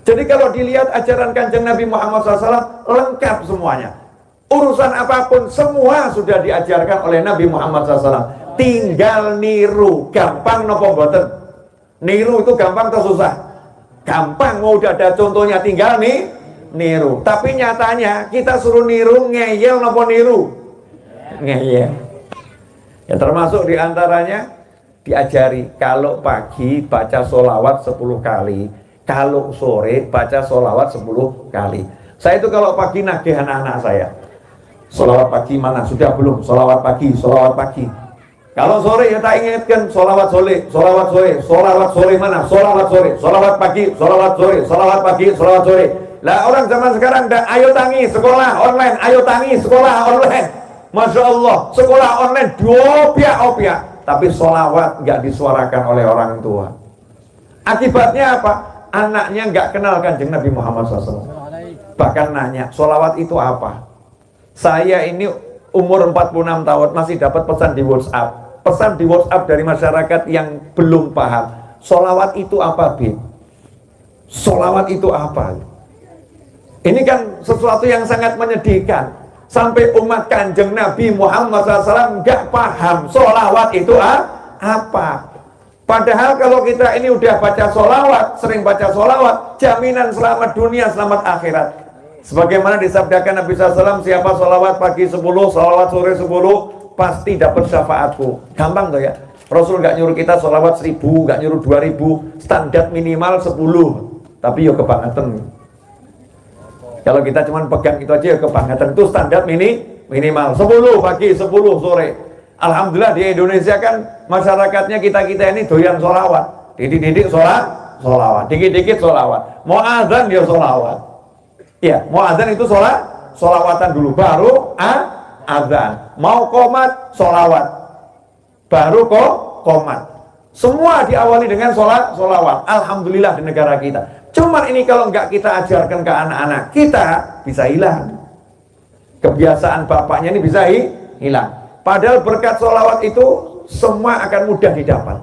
Jadi kalau dilihat ajaran Kanjeng Nabi Muhammad SAW lengkap semuanya. Urusan apapun semua sudah diajarkan oleh Nabi Muhammad SAW. Tinggal niru. Gampang nopo mboten? Niru itu gampang atau susah? Gampang. Mau udah ada contohnya, tinggal nih niru. Tapi nyatanya kita suruh niru, ngeyel nopo niru? Ngeyel. Ya termasuk diantaranya diajari kalau pagi baca sholawat 10 kali, kalau sore baca sholawat 10 kali. Saya itu kalau pagi nagih anak-anak saya, sholawat pagi mana? Sudah belum? Sholawat pagi, sholawat pagi. Kalau sore ya tak ingatkan sholawat sore, sholawat sore, sholawat sore mana? Sholawat sore, sholawat pagi, sholawat sore, sholawat pagi, sholawat sore. Lah orang zaman sekarang ayo tangi sekolah online, ayo tangi sekolah online. Masya Allah, sekolah online opiak-opiak, tapi sholawat nggak disuarakan oleh orang tua. Akibatnya apa? Anaknya nggak kenal Kanjeng Nabi Muhammad SAW. Bahkan nanya, sholawat itu apa? Saya ini umur 46 tahun masih dapat pesan di WhatsApp. Pesan di WhatsApp dari masyarakat yang belum paham. Sholawat itu apa, Bib? Sholawat itu apa? Ini kan sesuatu yang sangat menyedihkan. Sampai umat Kanjeng Nabi Muhammad SAW nggak paham sholawat itu apa. Padahal kalau kita ini udah baca sholawat, sering baca sholawat, jaminan selamat dunia, selamat akhirat. Sebagaimana disabdakan Nabi SAW, siapa sholawat pagi 10, sholawat sore 10, pasti dapat syafaatku. Gampang tuh ya. Rasul nggak nyuruh kita sholawat 1000, nggak nyuruh 2000, standar minimal 10. Tapi yo kebangetan. Kalau kita cuma pegang itu aja ya kebangetan, itu standar minimal 10 pagi, 10 sore. Alhamdulillah di Indonesia kan masyarakatnya kita ini doyan sholawat. Didik-didik sholawat, dikit-dikit sholawat. Mau azan dia sholawat. Ya, mau azan itu sholawatan dulu, baru azan. Mau qomat, sholawat, baru qomat. Semua diawali dengan sholawat. Alhamdulillah di negara kita. Cuman ini kalau nggak kita ajarkan ke anak-anak kita, bisa hilang. Kebiasaan bapaknya ini bisa hilang. Padahal berkat sholawat itu semua akan mudah didapat.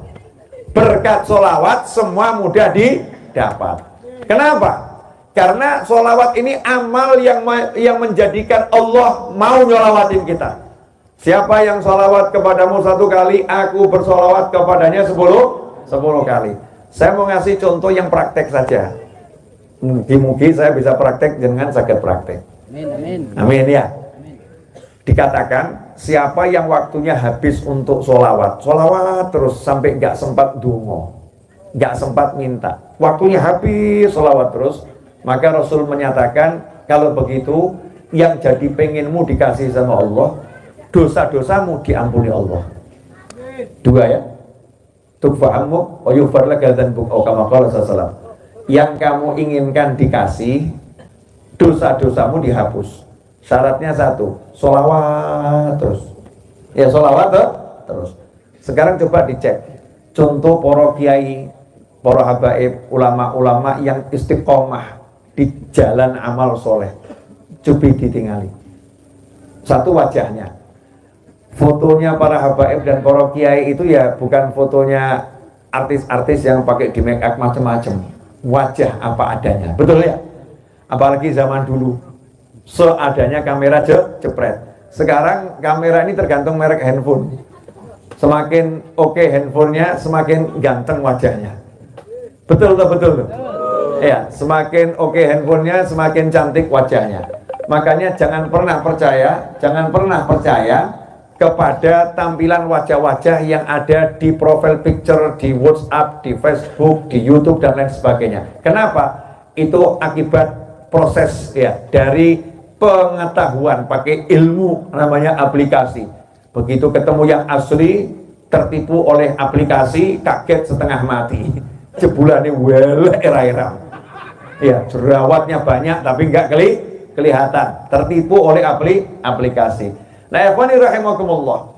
Berkat sholawat semua mudah didapat. Kenapa? Karena sholawat ini amal yang menjadikan Allah mau nyolawatin kita. Siapa yang sholawat kepadamu 1 kali, aku bersolawat kepadanya 10 kali. Saya mau ngasih contoh yang praktek saja. Mungkin saya bisa praktek dengan sakit praktek. Amin ya. Dikatakan siapa yang waktunya habis untuk sholawat terus sampai nggak sempat dungo, nggak sempat minta, waktunya habis sholawat terus, maka Rasul menyatakan kalau begitu yang jadi pengenmu dikasih sama Allah, dosa-dosamu diampuni Allah. 2 ya. Tukfa'amu wa yughfar laka dzanbuk atau kama qala sallallahu. Yang kamu inginkan dikasih, dosa-dosamu dihapus. Syaratnya 1, sholawat terus. Ya sholawat terus. Sekarang coba dicek contoh para kiai, para habaib, ulama-ulama yang istiqomah di jalan amal soleh. Coba ditinggali. 1 wajahnya. Fotonya para habaib dan para kiai itu ya bukan fotonya artis-artis yang pakai di make up macam-macam. Wajah apa adanya, betul ya? Apalagi zaman dulu seadanya kamera jepret. Sekarang kamera ini tergantung merek handphone. Semakin oke handphonenya, semakin ganteng wajahnya. Betul tuh. Ya, semakin oke handphonenya, semakin cantik wajahnya. Makanya jangan pernah percaya kepada tampilan wajah-wajah yang ada di profile picture, di WhatsApp, di Facebook, di YouTube dan lain sebagainya. Kenapa? Itu akibat proses ya dari pengetahuan, pakai ilmu namanya aplikasi. Begitu ketemu yang asli, tertipu oleh aplikasi, kaget setengah mati. Jebulane wel era-era. Ya, jerawatnya banyak tapi enggak kelihatan. Tertipu oleh aplikasi. Nah, ikhwani rahimakumullah.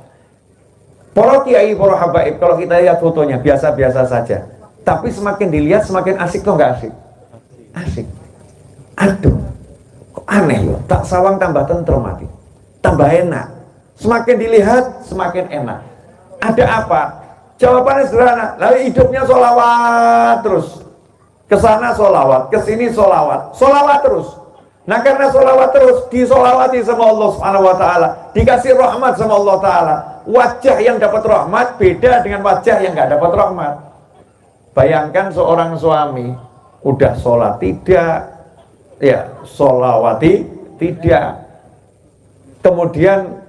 Para kiai, para habaib, kalau kita lihat fotonya biasa-biasa saja. Tapi semakin dilihat semakin asik tuh enggak asik? Asik. Aduh, kok aneh loh. Tak sawang tambah tentrem mati. Tambah enak. Semakin dilihat semakin enak. Ada apa? Jawabannya sederhana. Lalu hidupnya sholawat terus. Kesana solawat, kesini solawat, solawat terus. Nah karena solawat terus, disolawati sama Allah Subhanahu Wa Taala, dikasih rahmat sama Allah Taala. Wajah yang dapat rahmat beda dengan wajah yang nggak dapat rahmat. Bayangkan seorang suami udah sholat tidak, ya solawati tidak, kemudian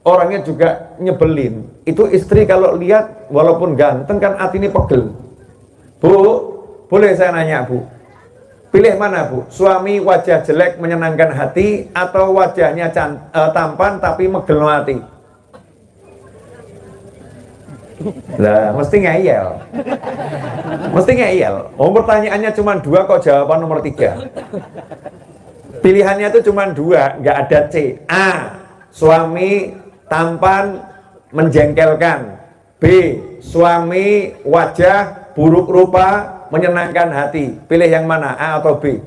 orangnya juga nyebelin. Itu istri kalau lihat walaupun ganteng kan hati ini pegel. Bu, boleh saya nanya bu, pilih mana bu? Suami wajah jelek menyenangkan hati atau wajahnya tampan tapi megel hati? Lah, mesti ngeyel. Mesti ngeyel. Oh, pertanyaannya cuma 2 kok jawaban nomor 3. Pilihannya itu cuma 2, nggak ada C. A, suami tampan menjengkelkan. B, suami wajah buruk rupa menyenangkan hati. Pilih yang mana? A atau B?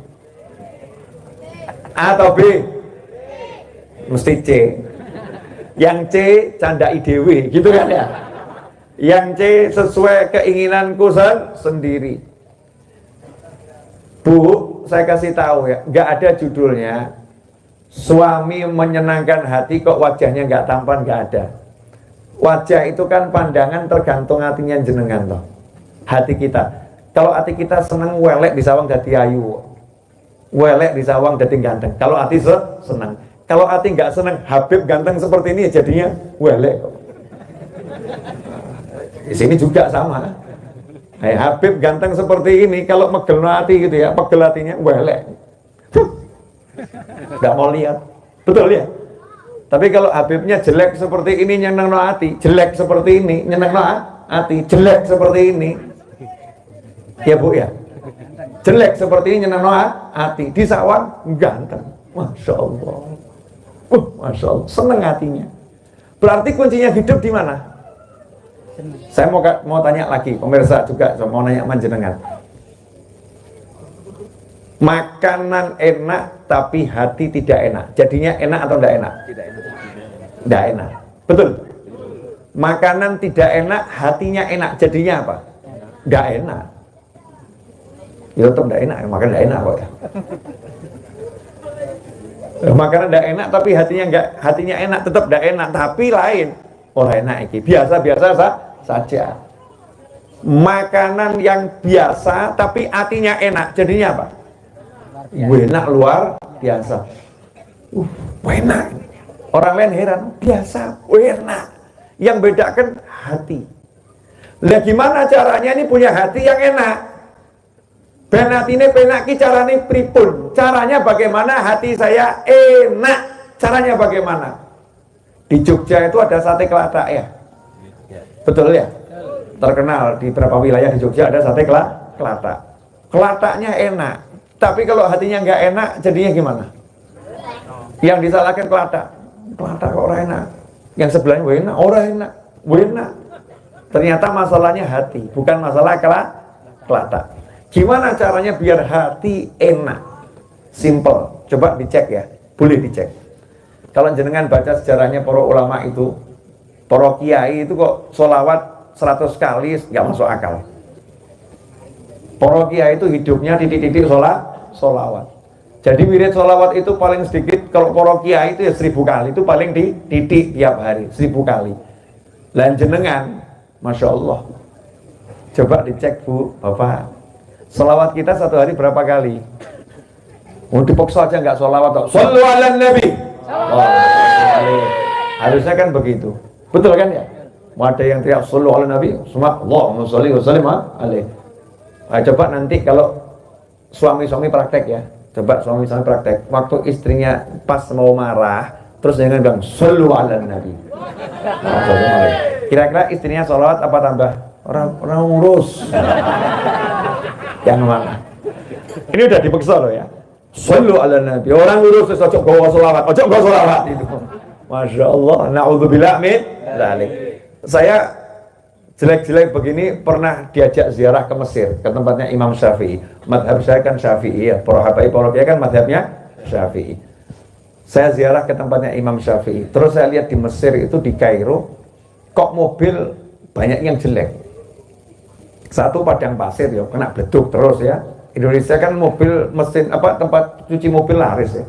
A atau B? Mesti C. Yang C canda IDW, gitu kan ya? Yang C sesuai keinginanku sendiri. Bu, saya kasih tahu ya, nggak ada judulnya suami menyenangkan hati kok wajahnya nggak tampan, nggak ada. Wajah itu kan pandangan tergantung hatinya jenengan toh. Hati kita. Kalau hati kita seneng welek disawang jadi ayu, welek disawang jadi ganteng. Kalau hati seneng, kalau hati nggak seneng, Habib ganteng seperti ini jadinya welek. Di sini juga sama. Habib ganteng seperti ini, kalau megel hati gitu ya, pegel hatinya, welek. Gak mau lihat, betul ya. Tapi kalau Habibnya jelek seperti ini, nyeneng no hati, jelek seperti ini, nyeneng no hati, jelek seperti ini, ya bu ya, jelek seperti ini, nyeneng no hati, di sawang ganteng, masya Allah, masya Allah, seneng hatinya. Berarti kuncinya hidup di mana? Saya mau tanya lagi, pemirsa juga mau nanya manjenengan. Makanan enak tapi hati tidak enak, jadinya enak atau tidak enak? Tidak enak. Betul. Makanan tidak enak, hatinya enak, jadinya apa? Tidak enak. Ya tetap tidak enak, makan tidak enak kok ya. Makanan tidak enak tapi hatinya enak, tetap tidak enak, tapi lain. Orang enak ini biasa-biasa saja. Makanan yang biasa tapi hatinya enak, jadinya apa? Enak luar biasa. Enak. Orang lain heran, biasa, enak. Yang bedakan hati. Lah gimana caranya ini punya hati yang enak? Ben hatine penaki caranya pripun? Caranya bagaimana hati saya enak? Caranya bagaimana? Di Jogja itu ada sate kelatak ya? Betul ya? Terkenal di beberapa wilayah di Jogja ada sate kelatak. Kelataknya enak, tapi kalau hatinya nggak enak, jadinya gimana? Yang disalahkan kelatak kok orang enak. Yang sebelahnya enak, orang enak. Ternyata masalahnya hati, bukan masalah kelatak. Gimana caranya biar hati enak? Simple, coba dicek ya, boleh dicek. Kalau jenengan baca sejarahnya para ulama itu, para kiai itu kok sholawat 100 kali nggak masuk akal. Para kiai itu hidupnya titik-titik sholawat. Jadi wirid sholawat itu paling sedikit, kalau para kiai itu ya 1000 kali, itu paling di titik tiap hari 1000 kali. Lan jenengan, masya Allah. Coba dicek bu, bapak. Sholawat kita satu hari berapa kali? Mau dipaksa aja nggak sholawat, shollu ala nabi. Oh, harusnya kan begitu, betul kan ya? Ada yang teriak shollu ala nabi, semua Allahumma sholli wa sallim alaihi. Nah, coba nanti kalau suami-suami praktek ya, coba suami-suami praktek, waktu istrinya pas mau marah, terus jangan bilang shollu ala nabi. Kira-kira istrinya sholawat apa tambah? Orang urus. Yang mana? Ini udah dipaksa loh ya. Shollu ala nabi, orang lurus ojo gawa sholawat itu. Masya Allah, na'udzubillah min dzalik. Saya jelek-jelek begini pernah diajak ziarah ke Mesir, ke tempatnya Imam Syafi'i. Madhab saya kan Syafi'i ya, para habaib kan madhabnya Syafi'i. Saya ziarah ke tempatnya Imam Syafi'i. Terus saya lihat di Mesir itu, di Kairo, kok mobil banyak yang jelek. Satu padang pasir ya, kena beduk terus ya. Indonesia kan mobil mesin apa tempat cuci mobil laris ya.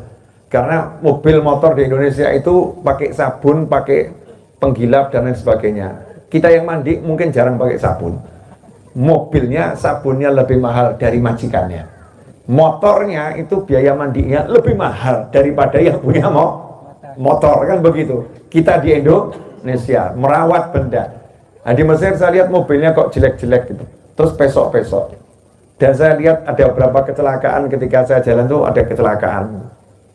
Karena mobil motor di Indonesia itu pakai sabun, pakai penggilap dan lain sebagainya. Kita yang mandi mungkin jarang pakai sabun. Mobilnya sabunnya lebih mahal dari majikannya. Motornya itu biaya mandinya lebih mahal daripada yang punya motor, kan begitu. Kita di Indonesia merawat benda. Nah, di Mesir saya lihat mobilnya kok jelek-jelek gitu. Terus pesok-pesok. Dan saya lihat ada beberapa kecelakaan ketika saya jalan tuh ada kecelakaan.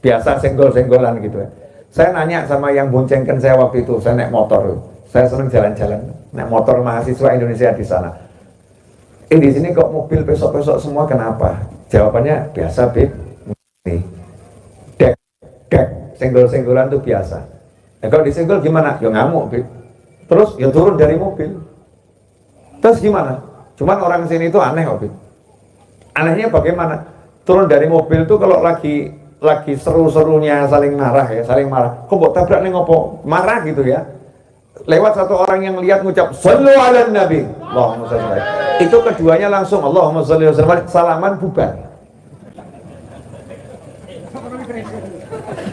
Biasa senggol-senggolan gitu ya. Saya nanya sama yang boncengkan saya waktu itu, saya naik motor. Saya senang jalan-jalan, naik motor mahasiswa Indonesia di sana. Di sini kok mobil pesok-pesok semua, kenapa? Jawabannya biasa, Bib. Nih. Dek, senggol-senggolan tuh biasa. Nah, kalau disenggol gimana? Ya ngamuk, Bib. Terus ya turun dari mobil. Terus gimana? Cuman orang sini itu aneh kok, Bib. Anehnya bagaimana? Turun dari mobil tuh kalau lagi seru-serunya saling marah ya, saling marah. Kok buat tabrak nih ngopo? Marah gitu ya. Lewat satu orang yang lihat ngucap sallu ala nabi. Allahumma shalli alaihi. Itu keduanya langsung Allahumma shalli alaihi wasallam, salaman bubar.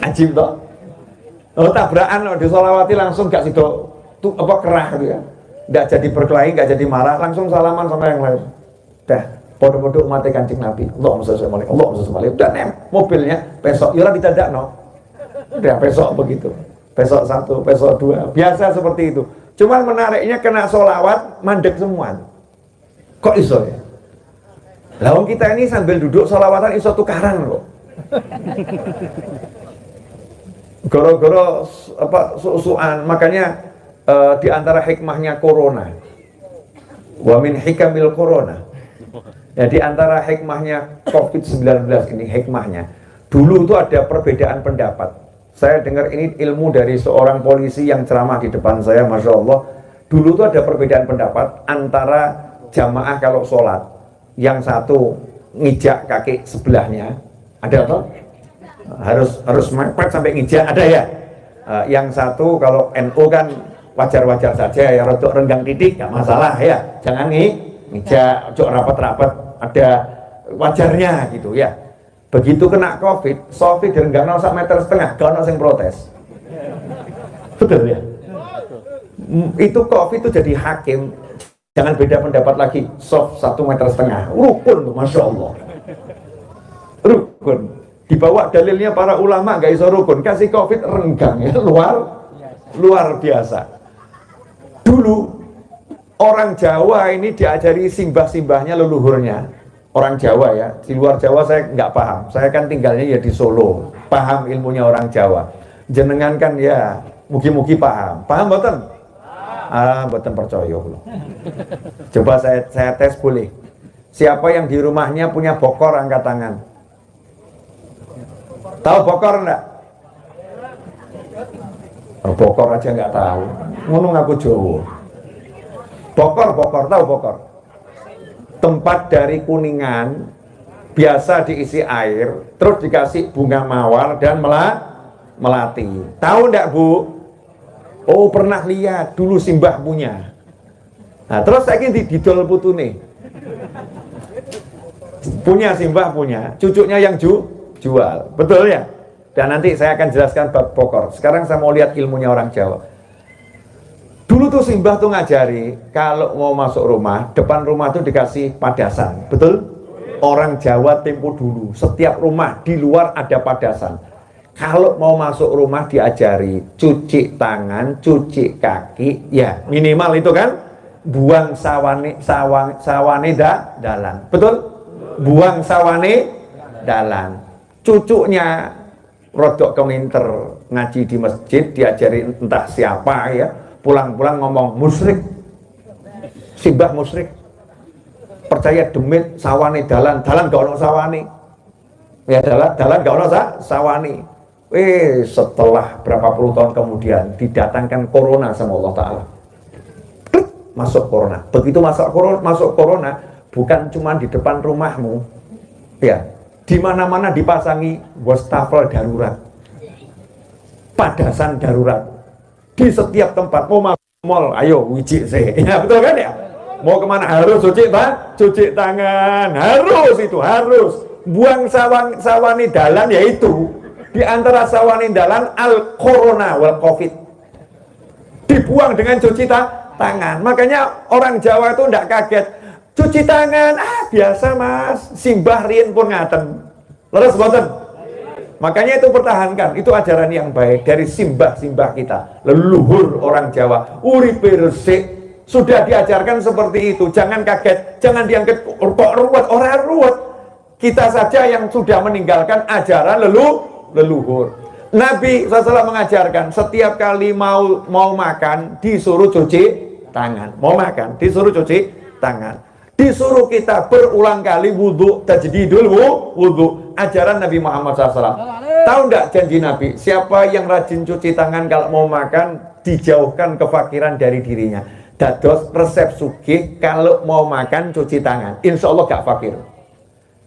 Ajib toh. Oh, tabrakan disolawati langsung gak sido tuh apa kerah gitu ya. Enggak jadi berkelahi, enggak jadi marah, langsung salaman sama yang lain. Dah, podo-podo umat Kanjeng Nabi. Allahumma shalli alaihi, Allahumma shalli alaihi. Dan mobilnya besok ya ora ditandakno. Udah besok begitu. Besok satu, besok dua. Biasa seperti itu. Cuman menariknya kena solawat mandek semua. Kok iso ya? Lawang kita ini sambil duduk solawatan iso tukaran kok. Goro-goro apa susuan. Makanya di antara hikmahnya corona, wa min hikamil corona, ya di antara hikmahnya COVID-19 ini, hikmahnya dulu itu ada perbedaan pendapat. Saya dengar ini ilmu dari seorang polisi yang ceramah di depan saya, Masya Allah. Dulu itu ada perbedaan pendapat antara jamaah kalau sholat, yang satu ngijak kaki sebelahnya, ada apa? Harus mepet sampai ngijak, ada ya. Yang satu kalau NU kan wajar-wajar saja ya, rodok renggang titik gak masalah ya, jangan ngijak, jok rapat-rapat, ada wajarnya gitu ya. Begitu kena COVID, Sofi direnggang 1,5 meter, gak ada yang protes. Betul ya? Itu COVID itu jadi hakim, jangan beda pendapat lagi. Sof 1,5 meter, rukun tuh, Masya Allah. Rukun. Dibawa dalilnya para ulama gak iso rukun, kasih COVID renggang ya, luar biasa. Dulu orang Jawa ini diajari simbah-simbahnya leluhurnya. Orang Jawa ya, di luar Jawa saya nggak paham. Saya kan tinggalnya ya di Solo, paham ilmunya orang Jawa. Jenengan kan ya, mugi-mugi paham. Paham mboten? Mboten percaya loh. Coba saya tes boleh. Siapa yang di rumahnya punya bokor angkat tangan? Tahu bokor enggak? Oh, bokor aja nggak tahu. Ngomong aku Jawa. Bokor, tahu bokor? Tempat dari kuningan, biasa diisi air, terus dikasih bunga mawar dan melati. Tahu enggak, Bu? Oh, pernah lihat, dulu simbah punya. Nah, terus saya ini didol putune. Punya simbah punya, cucunya yang jual. Betul ya? Dan nanti saya akan jelaskan bab bokor. Sekarang saya mau lihat ilmunya orang Jawa. Dulu tuh simbah tuh ngajari, kalau mau masuk rumah, depan rumah tuh dikasih padasan. Betul? Orang Jawa tempo dulu, setiap rumah di luar ada padasan. Kalau mau masuk rumah diajari, cuci tangan, cuci kaki, ya minimal itu kan, buang sawane dalan. Betul? Buang sawane dalan. Cucunya rodok keminter ngaji di masjid, diajari entah siapa ya, pulang-pulang ngomong musyrik, simbah musyrik, percaya demit sawane dalan gak ono sawane ya, dalan gak ono sawane. Setelah berapa puluh tahun kemudian didatangkan corona sama Allah Ta'ala, masuk corona. Begitu masuk corona, bukan cuma di depan rumahmu ya, di mana-mana dipasangi wastafel darurat, padasan darurat. Di setiap tempat, mau masuk mall, ayo wujik sih, ya betul kan ya? Mau kemana? Harus cuci tangan. Harus itu, harus. Buang sawani dalan, yaitu di antara sawani dalan al-corona wal covid. Dibuang dengan cuci tangan. Makanya orang Jawa itu tidak kaget. Cuci tangan, biasa mas. Simbah rien pun ngaten. Leres boten? Makanya itu pertahankan. Itu ajaran yang baik dari simbah-simbah kita. Leluhur orang Jawa. Uripe resik. Sudah diajarkan seperti itu. Jangan kaget. Jangan diangkat kok ruwet. Orang ruwet. Kita saja yang sudah meninggalkan ajaran leluhur. Nabi SAW mengajarkan setiap kali mau makan disuruh cuci tangan. Mau makan disuruh cuci tangan. Disuruh kita berulang kali wudhu, tajdidul wudhu. Ajaran Nabi Muhammad SAW. Tahu enggak janji Nabi? Siapa yang rajin cuci tangan kalau mau makan, dijauhkan kefakiran dari dirinya. Dados resep sugih kalau mau makan cuci tangan. Insya Allah gak fakir.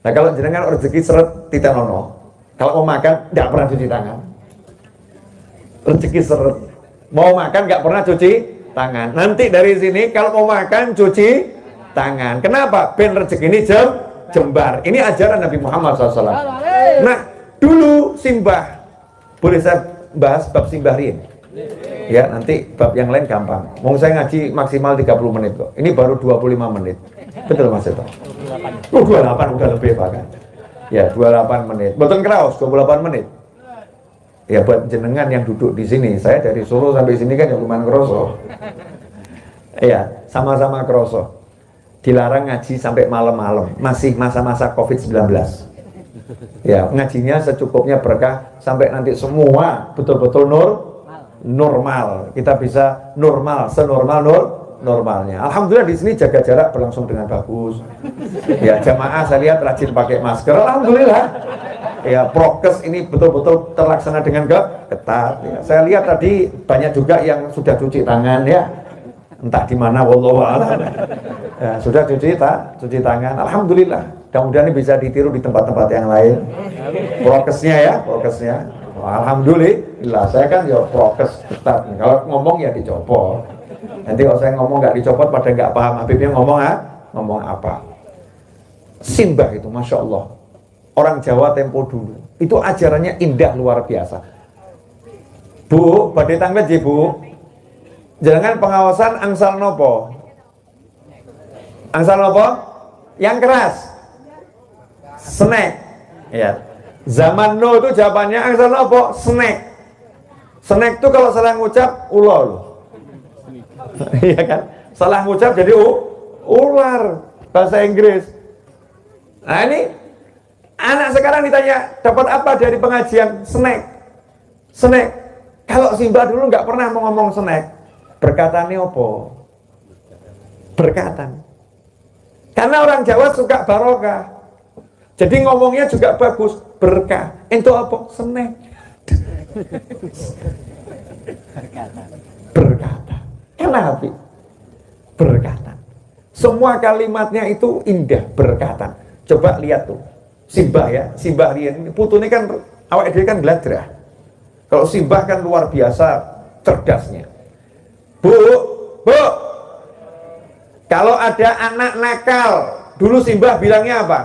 Nah kalau jenengan rezeki seret tidak nono. Kalau mau makan gak pernah cuci tangan. Rezeki seret. Mau makan gak pernah cuci tangan. Nanti dari sini kalau mau makan cuci tangan. Kenapa? Ben rezeki ini jembar. Ini ajaran Nabi Muhammad SAW. Nah dulu simbah. Boleh saya bahas bab simbah rien? Ya nanti bab yang lain gampang. Mau saya ngaji maksimal 30 menit kok. Ini baru 25 menit. Betul Mas Eto? 28 udah lebih bahkan. Ya 28 menit. Boten kraos 28 menit. Ya buat jenengan yang duduk di sini. Saya dari Solo sampai sini kan ya lumayan kroso. Iya, sama-sama kroso. Dilarang ngaji sampai malam-malam. Masih masa-masa Covid-19. Ya, ngajinya secukupnya berkah sampai nanti semua betul-betul normal. Kita bisa normal, normalnya. Alhamdulillah di sini jaga jarak berlangsung dengan bagus. Ya, jamaah saya lihat rajin pakai masker. Alhamdulillah. Ya, prokes ini betul-betul terlaksana dengan ketat. Ya, saya lihat tadi banyak juga yang sudah cuci tangan ya. Entah di mana wallahu a'lam. Ya, sudah cuci tangan. Alhamdulillah. Mudah-mudahan ini bisa ditiru di tempat-tempat yang lain. Prokesnya. Alhamdulillah, saya kan ya prokes ketat. Kalau ngomong ya dicopot. Nanti kalau saya ngomong nggak dicopot, pada nggak paham Habibnya ngomong apa. Simbah itu, masya Allah. Orang Jawa tempo dulu itu ajarannya indah luar biasa. Bu, badhe tanglet ya bu. Jangan pengawasan angsal nopo. Angsal nopo? Yang keras. Snack. Ya. Zaman no itu jawabannya angsal nopo? Snack. Snack itu kalau salah ngucap ular. Iya kan? Salah ngucap jadi ular bahasa Inggris. Nah ini anak sekarang ditanya dapat apa dari pengajian? Snack. Kalau Simbah dulu nggak pernah mau ngomong snack. Berkatannya apa? Berkatan. Karena orang Jawa suka barokah. Jadi ngomongnya juga bagus, berkah. Itu apa? Snack. Berkata. Kenapa? Berkatan. Semua kalimatnya itu indah, berkatan. Coba lihat tuh. Simbah ya, Simbah Rien. Putune kan awak dhewe kan gladrah. Kalau Simbah kan luar biasa cerdasnya. Bu. Kalau ada anak nakal, dulu Simbah bilangnya apa?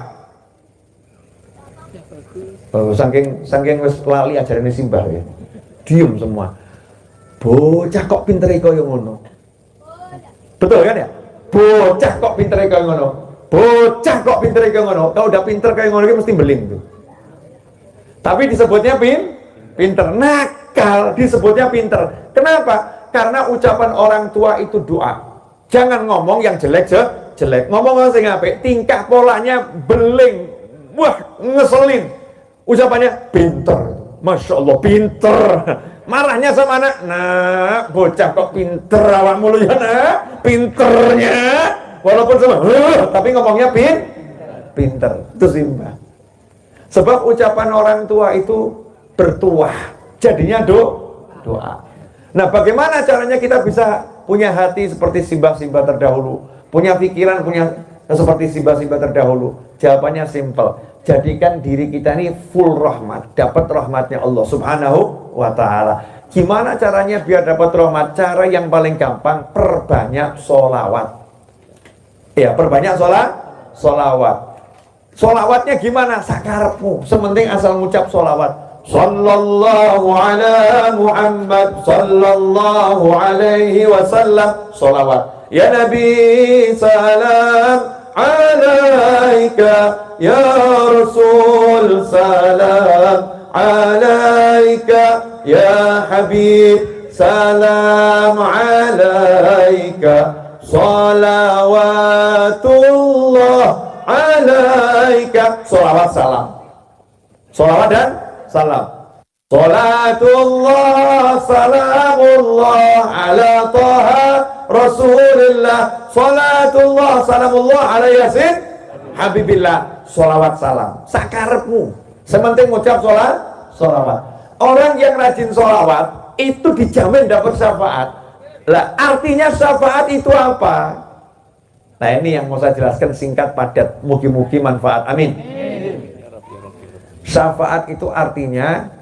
Oh, saking wis lali ajarane Simbah ya. Diem semua. Bocah kok pintere kaya ngono. Betul kan ya? Bocah kok pintere kaya ngono. Bocah kok pintere kaya ngono. Kalau udah pinter kaya ngono mesti beling tuh. Tapi disebutnya pinter. Nakal disebutnya pinter. Kenapa? Karena ucapan orang tua itu doa. Jangan ngomong yang jelek. Ngomong sing apik, tingkah polanya beling. Wah, ngeselin. Ucapannya pinter. Masya Allah, pinter. Marahnya sama anak. Nah, bocah kok pinter awak mulu ya nak. Pinternya. Walaupun sama, tapi ngomongnya pinter. Itu Simbah. Sebab ucapan orang tua itu bertuah. Jadinya doa. Nah, bagaimana caranya kita bisa punya hati seperti Simbah-Simbah terdahulu, punya pikiran, seperti Simbah-Simbah terdahulu? Jawabannya simple. Jadikan diri kita ini full rahmat, dapat rahmatnya Allah Subhanahu wa ta'ala. Gimana caranya biar dapat rahmat? Cara yang paling gampang, perbanyak sholawat. Ya, perbanyak sholawat. Sholawatnya gimana? Sakarepmu. Sementing asal ngucap sholawat. Sallallahu ala Muhammad sallallahu alaihi wasallam. Sholawat. Ya Nabi salam alaika, ya Rasul salam alaika, ya Habib salam alaika, salawatullah alaika. Salawat salam, salawat dan salam. Salatullah salamullah ala taha Rasulillah. Salatullah salamullah ala yasin habibillah. Salawat salam sakarepmu, sementing ngucap salawat. Orang yang rajin salawat itu dijamin dapat syafaat. Lah artinya syafaat itu apa? Nah ini yang mau saya jelaskan singkat padat, mugi-mugi manfaat, amin. Syafaat itu artinya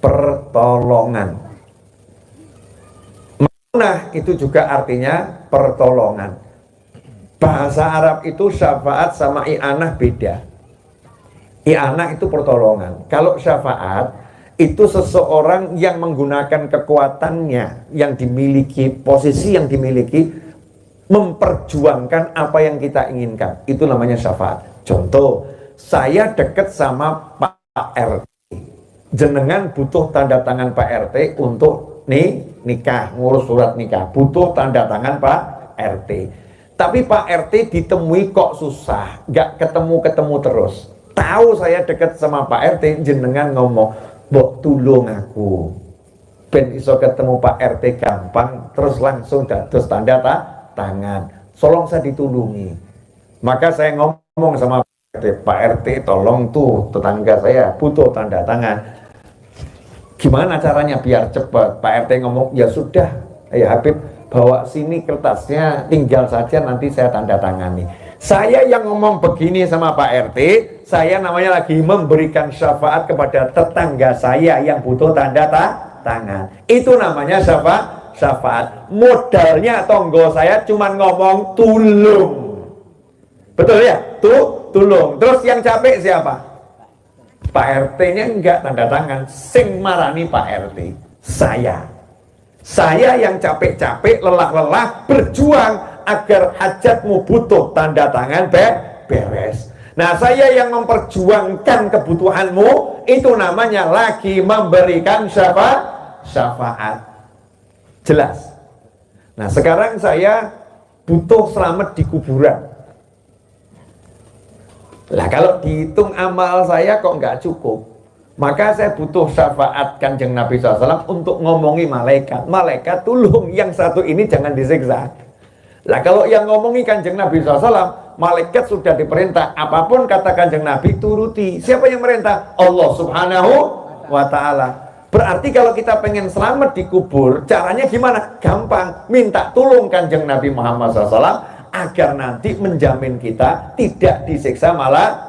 pertolongan. Manah itu juga artinya pertolongan. Bahasa Arab itu syafaat sama i'anah beda. I'anah itu pertolongan. Kalau syafaat itu seseorang yang menggunakan kekuatannya yang dimiliki, posisi yang dimiliki, memperjuangkan apa yang kita inginkan. Itu namanya syafaat. Contoh, saya dekat sama Pak RT. Jenengan butuh tanda tangan Pak RT untuk nikah, ngurus surat nikah. Butuh tanda tangan Pak RT. Tapi Pak RT ditemui kok susah, gak ketemu-ketemu terus. Tahu saya dekat sama Pak RT, jenengan ngomong, "Mbok tulung aku." Ben iso ketemu Pak RT gampang, terus langsung dados tanda tangan. Tolong saya ditulungi. Maka saya ngomong sama Pak RT, tolong tuh tetangga saya butuh tanda tangan. Gimana caranya biar cepat? Pak RT ngomong, ya sudah, ya Habib, bawa sini kertasnya, tinggal saja nanti saya tanda tangani. Saya yang ngomong begini sama Pak RT, saya namanya lagi memberikan syafaat kepada tetangga saya yang butuh tanda tangan. Itu namanya syafaat. Modalnya tonggo saya cuma ngomong tulung. Betul ya? Tulung. Terus yang capek siapa? Pak RT-nya enggak tanda tangan. Sing marani Pak RT. Saya yang capek-capek, lelah-lelah berjuang agar hajatmu butuh tanda tangan beres. Nah, saya yang memperjuangkan kebutuhanmu, itu namanya lagi memberikan syafaat. Jelas. Nah, sekarang saya butuh selamat di kuburan. Lah kalau dihitung amal saya kok nggak cukup, maka saya butuh syafaat Kanjeng Nabi SAW untuk ngomongi malaikat. Malaikat tolong yang satu ini jangan disiksa. Lah kalau yang ngomongi Kanjeng Nabi SAW, malaikat sudah diperintah apapun kata Kanjeng Nabi turuti. Siapa yang merintah? Allah Subhanahu wa Ta'ala. Berarti kalau kita pengen selamat di kubur, caranya gimana? Gampang, minta tolong Kanjeng Nabi Muhammad SAW agar nanti menjamin kita tidak disiksa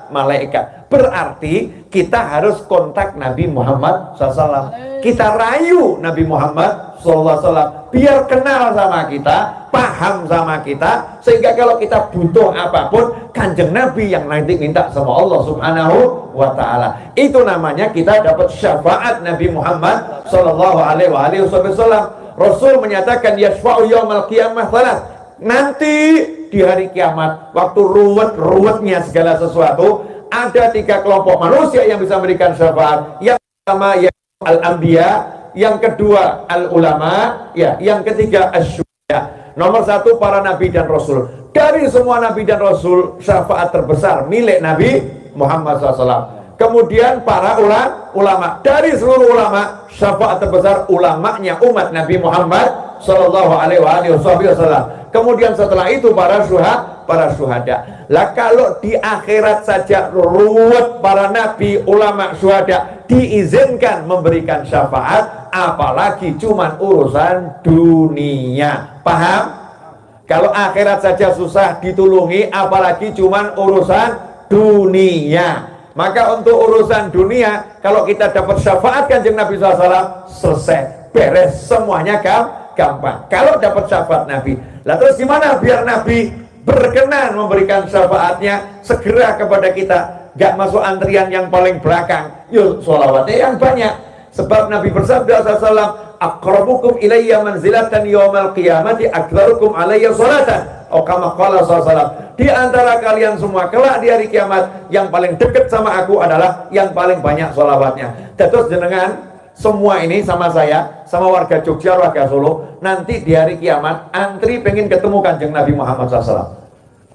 malaikat. Berarti kita harus kontak Nabi Muhammad SAW. Kita rayu Nabi Muhammad SAW biar kenal sama kita, paham sama kita, sehingga kalau kita butuh apapun, Kanjeng Nabi yang nanti minta sama Allah Subhanahu wa Ta'ala. Itu namanya kita dapat syafaat Nabi Muhammad SAW. Rasul menyatakan yashfa'u yaumal qiyamah salat. Nanti di hari kiamat, waktu ruwetnya segala sesuatu, ada 3 kelompok manusia yang bisa memberikan syafaat. Yang pertama ya al-anbiya, yang kedua al-ulama, ya, yang ketiga asy-syuhada. Nomor 1 para nabi dan rasul. Dari semua nabi dan rasul, syafaat terbesar milik Nabi Muhammad SAW. Kemudian para ulama. Dari seluruh ulama, syafaat terbesar ulamanya umat Nabi Muhammad SAW. Kemudian setelah itu para syuhada. Lah kalau di akhirat saja ruwet para nabi, ulama, syuhada diizinkan memberikan syafaat, apalagi cuman urusan dunia. Paham? Kalau akhirat saja susah ditulungi, apalagi cuman urusan dunia. Maka untuk urusan dunia, kalau kita dapat syafaat Kanjeng Nabi SAW, selesai, beres, semuanya gampang. Kalau dapat syafaat Nabi. Lah terus gimana biar Nabi berkenan memberikan syafaatnya segera kepada kita, gak masuk antrian yang paling belakang. Yuk sholawatnya yang banyak. Sebab Nabi bersabda SAW, aqrabukum ilayya manzilatan yawmal qiyamati aktsarukum alayya sholatan. Kama qala SAW, di antara kalian semua kelak di hari kiamat, yang paling dekat sama aku adalah yang paling banyak sholawatnya. Terus jenengan semua ini sama saya, sama warga Jogja, warga Solo, nanti di hari kiamat antri pengen ketemu Kanjeng Nabi Muhammad SAW.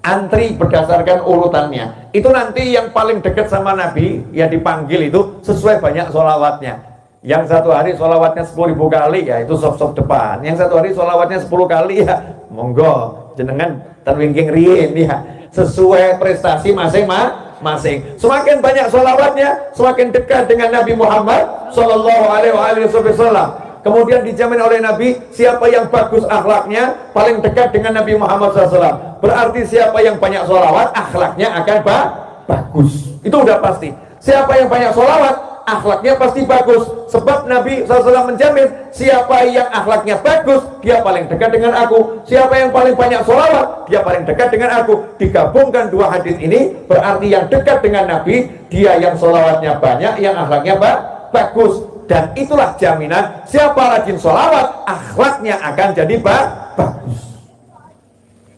Antri berdasarkan urutannya. Itu nanti yang paling dekat sama Nabi, yang dipanggil itu sesuai banyak sholawatnya. Yang satu hari sholawatnya 10.000 kali, ya itu sop-sop depan. Yang satu hari sholawatnya 10 kali, ya monggo jenengan terwingking rien, ya sesuai prestasi masing-masing. Semakin banyak sholawatnya, semakin dekat dengan Nabi Muhammad Sallallahu Alaihi Wasallam. Kemudian dijamin oleh Nabi, siapa yang bagus akhlaknya paling dekat dengan Nabi Muhammad SAW. Berarti siapa yang banyak sholawat, akhlaknya akan bagus. Itu udah pasti. Siapa yang banyak sholawat, akhlaknya pasti bagus. Sebab Nabi SAW menjamin, siapa yang akhlaknya bagus, dia paling dekat dengan aku. Siapa yang paling banyak sholawat, dia paling dekat dengan aku. Digabungkan dua hadis ini, berarti yang dekat dengan Nabi, dia yang sholawatnya banyak, yang akhlaknya bagus. Dan itulah jaminan siapa rajin sholawat, akhlaknya akan jadi bagus.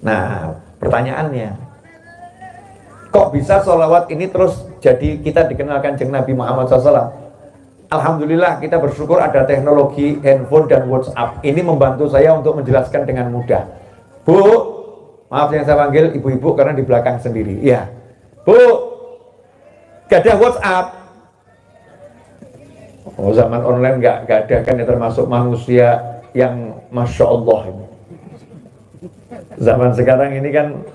Nah, pertanyaannya, kok bisa sholawat ini terus jadi kita dikenalkan Kanjeng Nabi Muhammad SAW? Alhamdulillah kita bersyukur ada teknologi handphone dan WhatsApp. Ini membantu saya untuk menjelaskan dengan mudah. Bu, maaf yang saya panggil ibu-ibu karena di belakang sendiri. Ya, Bu, gak ada WhatsApp. Oh, zaman online nggak ada kan, ya termasuk manusia yang Masya Allah ini. Zaman sekarang ini kan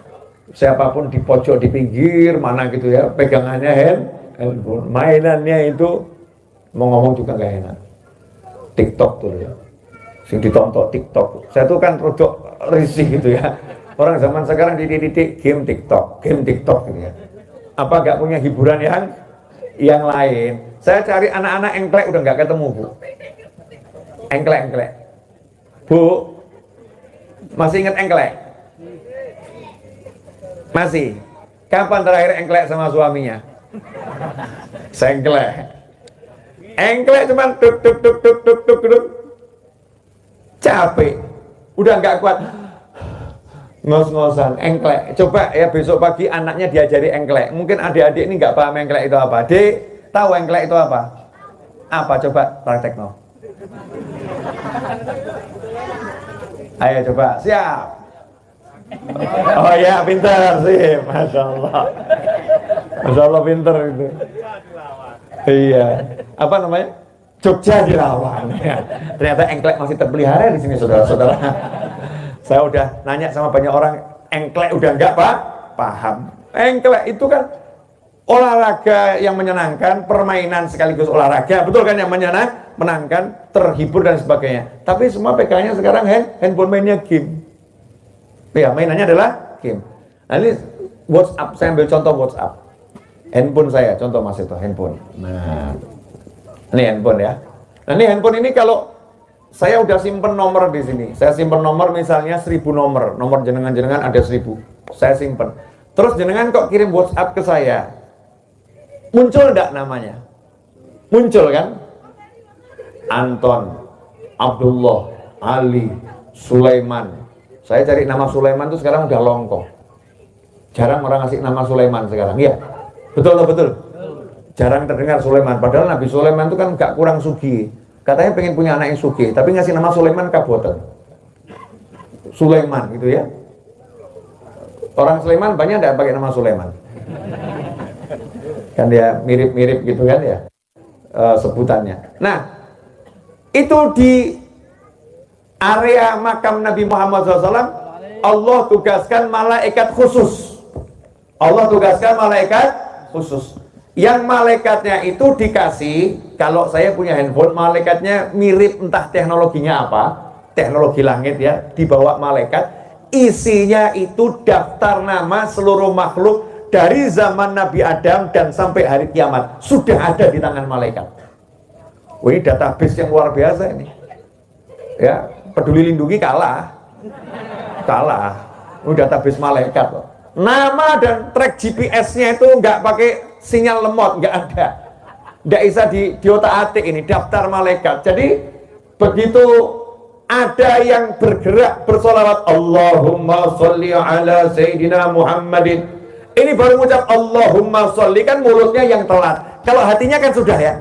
siapapun di pojok, di pinggir mana gitu ya, pegangannya handphone. Mainannya itu mau ngomong juga nggak enak. TikTok tuh ya, sing ditonton TikTok. Saya tuh kan rodok risih gitu ya. Orang zaman sekarang dididik game TikTok gitu ya. Apa nggak punya hiburan yang lain? Saya cari anak-anak engklek udah nggak ketemu, Bu. Engklek. Bu, masih ingat engklek? Masih? Kapan terakhir engklek sama suaminya? Sengklek. Engklek cuman duk. Capek. Udah nggak kuat. Ngos-ngosan, engklek. Coba ya besok pagi anaknya diajari engklek. Mungkin adik-adik ini nggak paham engklek itu apa. Dek, tahu engklek itu apa? Apa? Coba praktek no. Ayo coba, siap. Oh ya, pintar sih, Masya Allah. Masya Allah pintar itu. Iya. Apa namanya? Jogja Dilawan. Ya. Ternyata engklek masih terpelihara di sini, saudara-saudara. Saya udah nanya sama banyak orang, engklek udah enggak paham. Engklek itu kan olahraga yang menyenangkan, permainan sekaligus olahraga, betul kan, yang menyenangkan, terhibur dan sebagainya. Tapi semua PK-nya sekarang handphone, mainnya game. Ya, mainannya adalah game. Nah, ini WhatsApp, saya ambil contoh WhatsApp. Handphone saya, contoh Mas itu handphone. Nah, ini handphone ya. Nah, ini handphone ini kalau saya udah simpen nomor di sini. Saya simpen nomor misalnya 1000 nomor. Nomor jenengan-jenengan ada 1000. Saya simpen. Terus jenengan kok kirim WhatsApp ke saya. Muncul enggak namanya? Muncul kan? Anton, Abdullah, Ali, Sulaiman. Saya cari nama Sulaiman itu sekarang udah longko. Jarang orang ngasih nama Sulaiman sekarang. Iya. Betul. Jarang terdengar Sulaiman. Padahal Nabi Sulaiman itu kan gak kurang sugih. Katanya pengen punya anak yang sugih, tapi ngasih nama Sulaiman kabuatan. Sulaiman gitu ya. Orang Sulaiman banyak enggak pakai nama Sulaiman? Kan dia mirip-mirip gitu kan ya sebutannya. Nah, itu di area makam Nabi Muhammad SAW, Allah tugaskan malaikat khusus. Allah tugaskan malaikat khusus. Yang malaikatnya itu dikasih, kalau saya punya handphone, malaikatnya mirip entah teknologinya apa, teknologi langit ya, dibawa malaikat, isinya itu daftar nama seluruh makhluk dari zaman Nabi Adam dan sampai hari kiamat, sudah ada di tangan malaikat. Oh, ini database yang luar biasa ini. Ya, Peduli Lindungi kalah. database malaikat loh. Nama dan track GPS-nya itu nggak pakai sinyal lemot, nggak ada. Nggak bisa diotak-atik ini, daftar malaikat. Jadi begitu ada yang bergerak bersolawat Allahumma sholli ala Sayyidina Muhammadin, ini baru mengucap Allahumma sholli, kan mulutnya yang telat. Kalau hatinya kan sudah ya.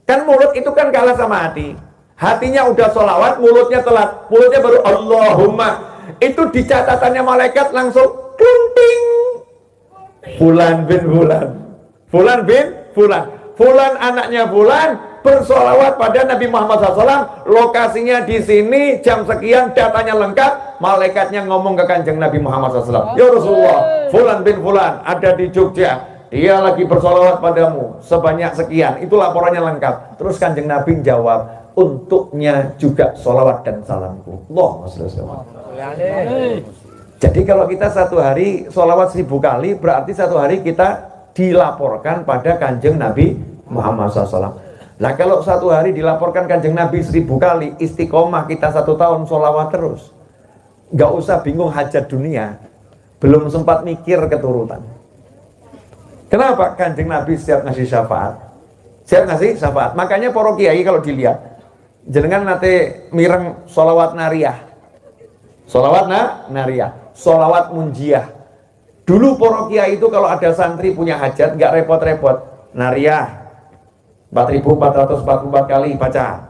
Kan mulut itu kan kalah sama hati. Hatinya udah sholawat, mulutnya telat. Mulutnya baru Allahumma. Itu di catatannya malaikat langsung kunting. Fulan bin Fulan. Fulan bin Fulan. Fulan anaknya Fulan bersolawat pada Nabi Muhammad SAW. Lokasinya di sini, jam sekian, datanya lengkap. Malaikatnya ngomong ke kanjeng Nabi Muhammad SAW. Ya Rasulullah, Fulan bin Fulan ada di Jogja. Dia lagi bersolawat padamu sebanyak sekian. Itu laporannya lengkap. Terus kanjeng Nabi jawab, untuknya juga solawat dan salamku. Allahumma sholli alaihi. Jadi kalau kita satu hari solawat 1000 kali, berarti satu hari kita dilaporkan pada kanjeng Nabi Muhammad SAW. Nah kalau satu hari dilaporkan kanjeng Nabi 1000 kali, istiqomah kita 1 tahun solawat terus. Gak usah bingung hajat dunia, belum sempat mikir keturutan. Kenapa? Kanjeng Nabi setiap ngasih syafaat, setiap ngasih syafaat. Makanya para kiai kalau dilihat, jenengan nate mireng solawat nariyah, solawat nariyah, solawat munjiah. Dulu para kiai itu kalau ada santri punya hajat, nggak repot-repot, nariyah 4444 kali baca.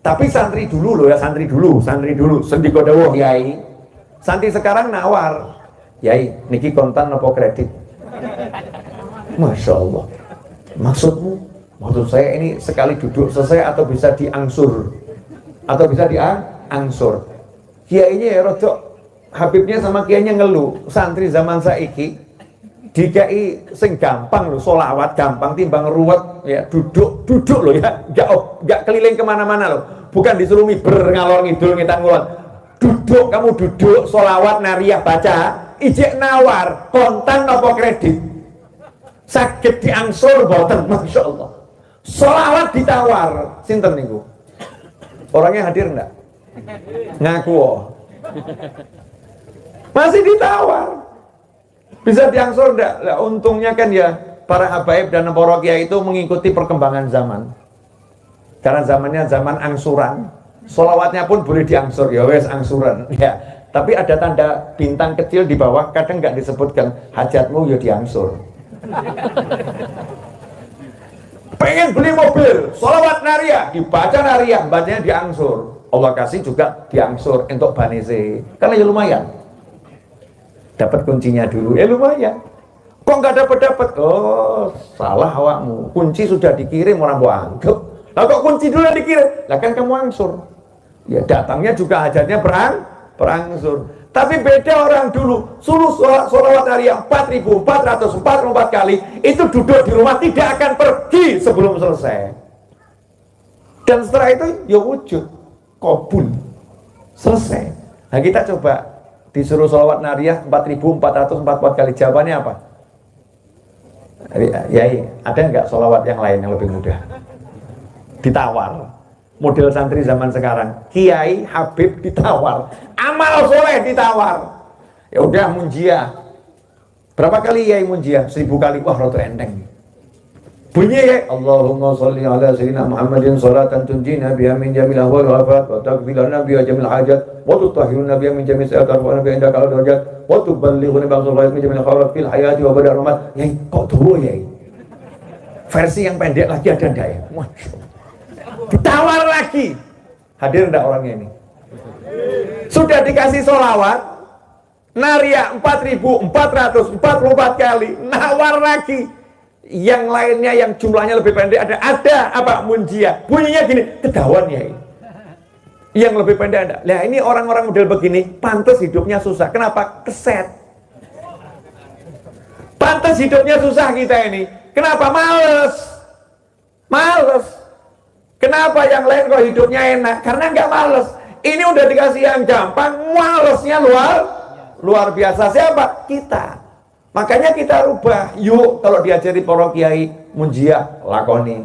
Tapi santri dulu loh ya, santri dulu, sendiko dawuh kiai. Santri sekarang nawar, kiai niki kontan apa kredit? Masya Allah. Maksud saya ini sekali duduk selesai atau bisa diangsur? Atau bisa diangsur? Kiainya ya rodok, Habibnya sama kiainya ngeluh. Santri zaman saiki dikai sing gampang loh, solawat gampang timbang ruwet ya, duduk loh ya, gak keliling kemana-mana loh, bukan disuruh miber ngalor ngidul ngitan ngulon, kamu duduk solawat nariyah baca, ijek nawar kontan nopo kredit, sakit diangsur boten, Masya Allah. Solawat ditawar, sinten niku? Orangnya hadir enggak? Ngaku oh. Masih ditawar. Bisa diangsur enggak? Nah, untungnya kan ya para habaib dan para kiai itu mengikuti perkembangan zaman. Karena zamannya zaman angsuran. Solawatnya pun boleh diangsur, ya wes angsuran ya. Tapi ada tanda bintang kecil di bawah, kadang nggak disebutkan hajatmu ya diangsur. Pengen beli mobil, solawat nariyah, dibaca nariyah, bacanya diangsur. Allah kasih juga diangsur untuk banese. Karena ya lumayan. Dapat kuncinya dulu, lumayan. Kok nggak dapat? Oh, salah awakmu. Kunci sudah dikirim orang gua anggap. Lah kok kunci dulu yang dikirim? Lah kan kamu angsur. Ya datangnya juga hajatnya berangsur. Tapi beda orang dulu, suruh sholawat nariyah 4444 kali, itu duduk di rumah tidak akan pergi sebelum selesai. Dan setelah itu ya wujud, qabul, selesai. Nah kita coba disuruh sholawat nariyah 4444 kali, jawabannya apa? Ya, ada nggak sholawat yang lain yang lebih mudah? Ditawar. Model santri zaman sekarang, kiai habib ditawar, amal soleh ditawar. Ya udah munjiah. Berapa kali kiai munjiah? 1000 kali. Wah roto enteng. Bunyi ya, Allahumma sholli ala sayyidina Muhammadin sholatan tunjina biha min jamil ahwal wal afat wa taqbilana biha jamil hajat wa tutahhiruna biha min jamil sayiat wa nabi indaka al darajat wa tuballighuna bi aqsal min jamil khairat fil hayati wa badar ramat. Ya kok tuh ya. Versi yang pendek lagi ada ndak ya? Masya Allah. Ditawar lagi. Hadir enggak orangnya ini? Sudah dikasih sholawat nariyah 4444 kali, nawar lagi. Yang lainnya yang jumlahnya lebih pendek ada apa? Munjiah. Bunyinya gini, kedawan ya ini. Yang lebih pendek ada. Nah ini orang-orang model begini pantas hidupnya susah. Kenapa? Keset. Pantas hidupnya susah kita ini. Kenapa? Males. Kenapa yang lain kok hidupnya enak? Karena nggak males. Ini udah dikasih yang gampang, malesnya luar biasa. Siapa? Kita. Makanya kita rubah. Yuk kalau diajari para kiai munjiah lakoni,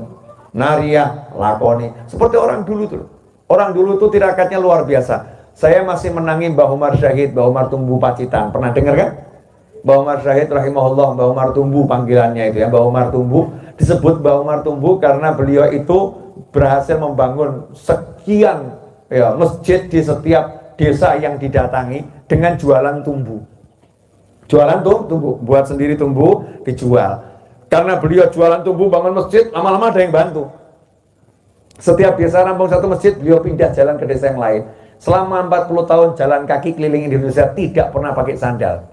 nariyah lakoni. Seperti orang dulu tuh. Orang dulu tuh tirakatnya luar biasa. Saya masih menangi Mbah Umar Syahid, Mbah Umar Tumbu Pacitan. Pernah dengar kan? Mbah Umar Syahid rahimahullah, Mbah Umar Tumbu panggilannya itu ya, Mbah Umar Tumbu. Disebut Mbah Umar Tumbu karena beliau itu berhasil membangun sekian ya, masjid di setiap desa yang didatangi dengan jualan tumbu. Jualan tumbu, buat sendiri tumbu, dijual. Karena beliau jualan tumbu, bangun masjid, lama-lama ada yang bantu. Setiap desa rampung satu masjid, beliau pindah jalan ke desa yang lain. Selama 40 tahun jalan kaki keliling Indonesia, tidak pernah pakai sandal.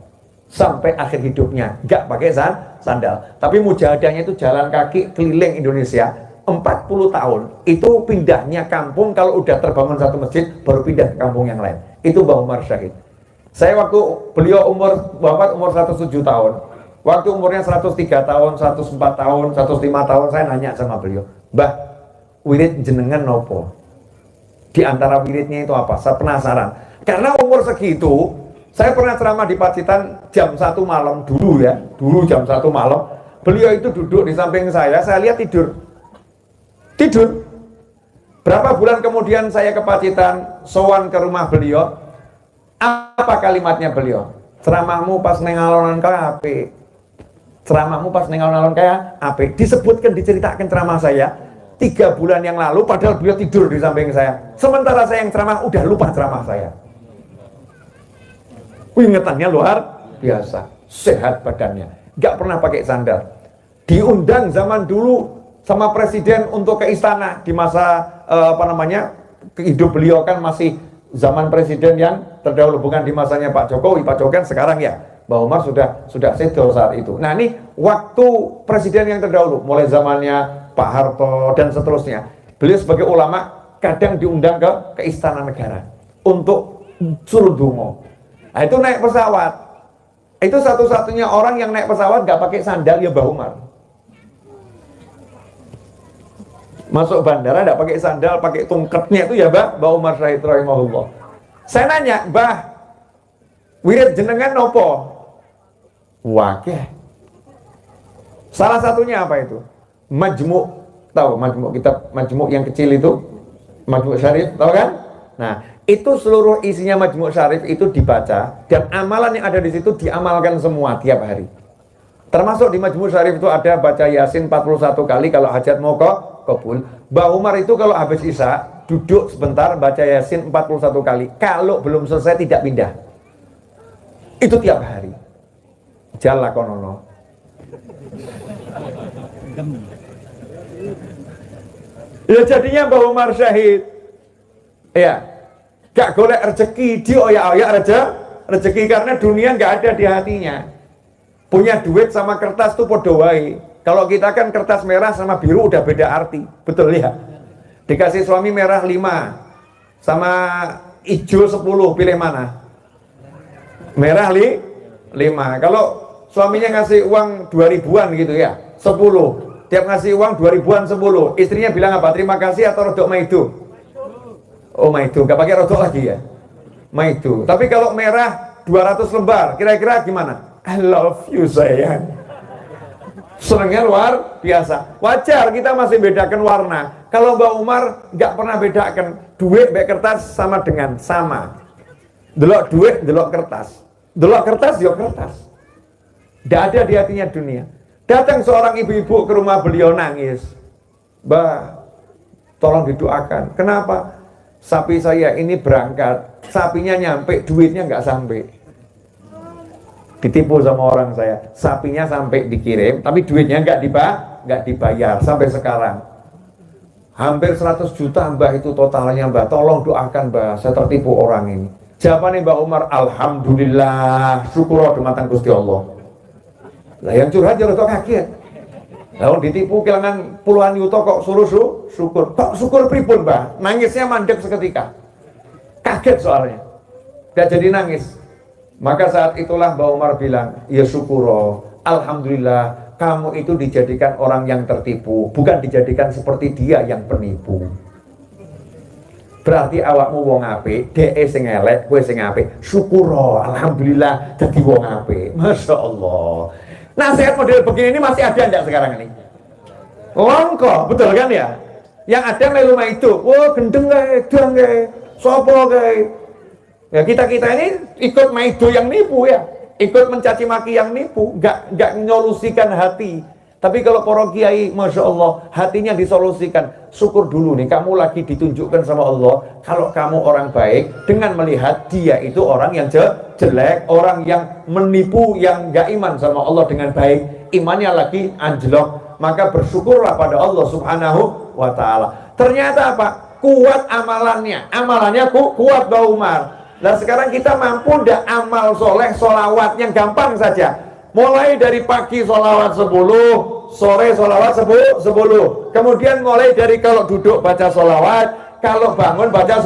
Sampai akhir hidupnya, nggak pakai sandal. Tapi mujahadahnya itu jalan kaki keliling Indonesia 40 tahun. Itu pindahnya kampung, kalau udah terbangun satu masjid, baru pindah ke kampung yang lain. Itu Mbah Umar Syahid. Saya waktu beliau wafat umur 107 tahun. Waktu umurnya 103 tahun, 104 tahun, 105 tahun, saya nanya sama beliau, Mbah, wirid jenengan nopo? Di antara wiridnya itu apa? Saya penasaran. Karena umur segitu, saya pernah ceramah di Pacitan jam 1 malam dulu ya. Dulu jam 1 malam, beliau itu duduk di samping saya lihat tidur. Tidur. Berapa bulan kemudian saya ke Pacitan, sowan ke rumah beliau. Apa kalimatnya beliau? Ceramahmu pas neng alon-alon kaya apik. Ceramahmu pas neng alon-alon kaya apik. Disebutkan, diceritakan ceramah saya 3 bulan yang lalu, padahal beliau tidur di samping saya. Sementara saya yang ceramah udah lupa ceramah saya. Ingatannya luar biasa, sehat badannya, nggak pernah pakai sandal. Diundang zaman dulu sama presiden untuk ke istana di masa hidup beliau kan masih zaman presiden yang terdahulu, bukan di masanya Pak Jokowi. Pak Jokowi kan sekarang ya, Mbah Umar sudah sedo saat itu. Nah ini waktu presiden yang terdahulu, mulai zamannya Pak Harto dan seterusnya, beliau sebagai ulama kadang diundang ke istana negara untuk suruh dungo. Nah itu naik pesawat, itu satu-satunya orang yang naik pesawat nggak pakai sandal ya Mbah Umar. Masuk bandara nggak pakai sandal, pakai tungketnya itu ya Mbah Umar Syahid rahimahullah. Saya nanya, Mbah, wirid jenengan nopo? Wakeh. Salah satunya apa itu? Majmu', tahu Majmu', kitab Majmu' yang kecil itu, Majmu' Syarif, tahu kan? Nah, itu seluruh isinya Majmu' Syarif itu dibaca, dan amalan yang ada di situ diamalkan semua tiap hari. Termasuk di Majmu' Syarif itu ada baca Yasin 41 kali kalau hajat mau kabul. Mbah Umar itu kalau habis Isya duduk sebentar baca Yasin 41 kali. Kalau belum selesai tidak pindah. Itu tiap hari. Jalla konono. Ya jadinya Mbah Umar Syahid. Ya, gak golek rezeki dioyak-oyak rezeki karena dunia gak ada di hatinya. Punya duit sama kertas tuh podo wae. Kalau kita kan kertas merah sama biru udah beda arti, betul ya? Dikasih suami merah 5 sama hijau 10, pilih mana? Merah 5. Kalau suaminya ngasih uang 2000-an gitu ya, 10. Tiap ngasih uang 2000-an 10. Istrinya bilang apa? Terima kasih atau rodok maidu? Oh maidu, gak pakai rodok lagi ya? Maidu. Tapi kalau merah 200 lembar, kira-kira gimana? I love you sayang. Senangnya luar biasa. Wajar kita masih bedakan warna. Kalau Mbah Umar nggak pernah bedakan duit baik kertas sama dengan sama. Delok duit, delok kertas. Delok kertas, delok kertas. Nggak ada di hatinya dunia. Datang seorang ibu-ibu ke rumah beliau nangis. Mbah, tolong didoakan. Kenapa? Sapi saya ini berangkat, sapinya nyampe, duitnya nggak sampai. Ditipu sama orang saya, sapinya sampai dikirim tapi duitnya nggak dibayar sampai sekarang. Hampir 100 juta Mbah itu totalnya Mbah, tolong doakan Mbah, saya tertipu orang ini. Jawabannya Mbah Umar, alhamdulillah, syukur dumateng Gusti Allah. Lah yang curhat ya rada kaget. Lah ditipu kehilangan puluhan juta kok suruh syukur. Kok syukur pripun Mbah? Nangisnya mandek seketika. Kaget soalnya. Gak jadi nangis. Maka saat itulah Mbah Umar bilang, ya syukuro, alhamdulillah kamu itu dijadikan orang yang tertipu, bukan dijadikan seperti dia yang penipu. Berarti awakmu wong apik, dhek sing elek, kowe sing apik. Syukuro, alhamdulillah dadi wong apik. Masya Allah. Nasihat model begini ini masih ada enggak sekarang ini? Langka, betul kan ya? Yang ada melu itu, wah gendeng kae, edang kae, sapa kae. Ya kita ini ikut maido yang nipu ya, ikut mencaci maki yang nipu, nggak menyolusikan hati. Tapi kalau para kiai, masya Allah, hatinya disolusikan. Syukur dulu nih, kamu lagi ditunjukkan sama Allah. Kalau kamu orang baik, dengan melihat dia itu orang yang jelek, orang yang menipu, yang nggak iman sama Allah dengan baik, imannya lagi anjlok, maka bersyukurlah pada Allah Subhanahu wa Ta'ala. Ternyata apa? Kuat amalannya kuat Mbak Umar. Nah sekarang kita mampu ndak amal soleh, solawat yang gampang saja. Mulai dari pagi solawat 10, sore solawat 10. Kemudian mulai dari kalau duduk baca solawat, kalau bangun baca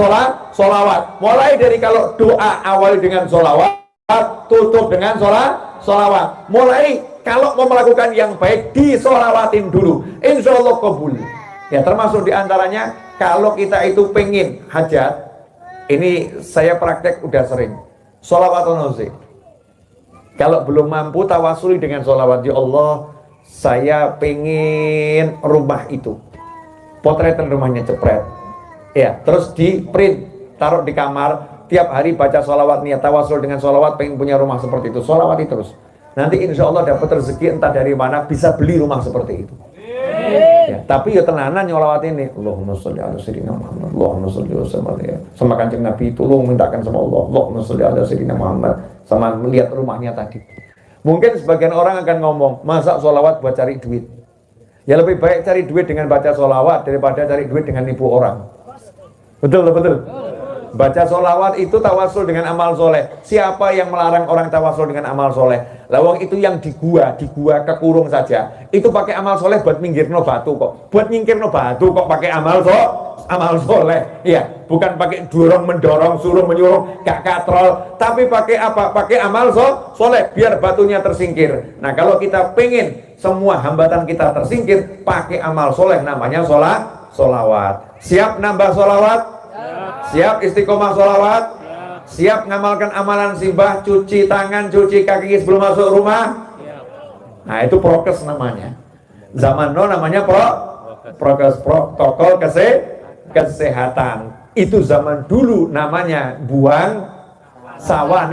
solawat. Mulai dari kalau doa awali dengan solawat, tutup dengan solawat. Mulai kalau mau melakukan yang baik, disolawatin dulu. Insya Allah kabul. Ya termasuk diantaranya kalau kita itu pengen hajat, ini saya praktek udah sering. Solawat nabi. Kalau belum mampu tawasuli dengan sholawat, ya Allah saya pengen rumah itu, potretan rumahnya cepret ya, terus di print taruh di kamar, tiap hari baca sholawat, niat tawasul dengan sholawat, pengen punya rumah seperti itu, sholawati terus, nanti insya Allah dapat rezeki entah dari mana, bisa beli rumah seperti itu ya. Tapi ya tenanan nyolawat ini, Allahumma sholli ala sayyidina Muhammad, Allahumma sholli wa sallam ya. Sama Kanjeng Nabi tolong mintakan sama Allah, Allahumma sholli ala sayyidina Muhammad, sama melihat rumahnya tadi. Mungkin sebagian orang akan ngomong, masa sholawat buat cari duit? Ya lebih baik cari duit dengan baca sholawat daripada cari duit dengan nipu orang. Betul. Baca sholawat itu tawasul dengan amal soleh. Siapa yang melarang orang tawasul dengan amal soleh? Lawang itu yang di gua kekurung saja. Itu pakai amal soleh buat minggirno batu kok. Buat nyingkirno batu kok pakai amal soleh. Ya, bukan pakai dorong mendorong, suruh menyuruh, gak katrol. Tapi pakai apa? Pakai amal soleh biar batunya tersingkir. Nah kalau kita pengen semua hambatan kita tersingkir, pakai amal soleh namanya solawat. Siap nambah solawat? Siap istiqomah sholawat? Siap ngamalkan amalan simbah, cuci tangan, cuci kaki sebelum masuk rumah? Nah itu prokes namanya. Zaman no namanya prokes, protokol kesehatan. Itu zaman dulu namanya buang sawah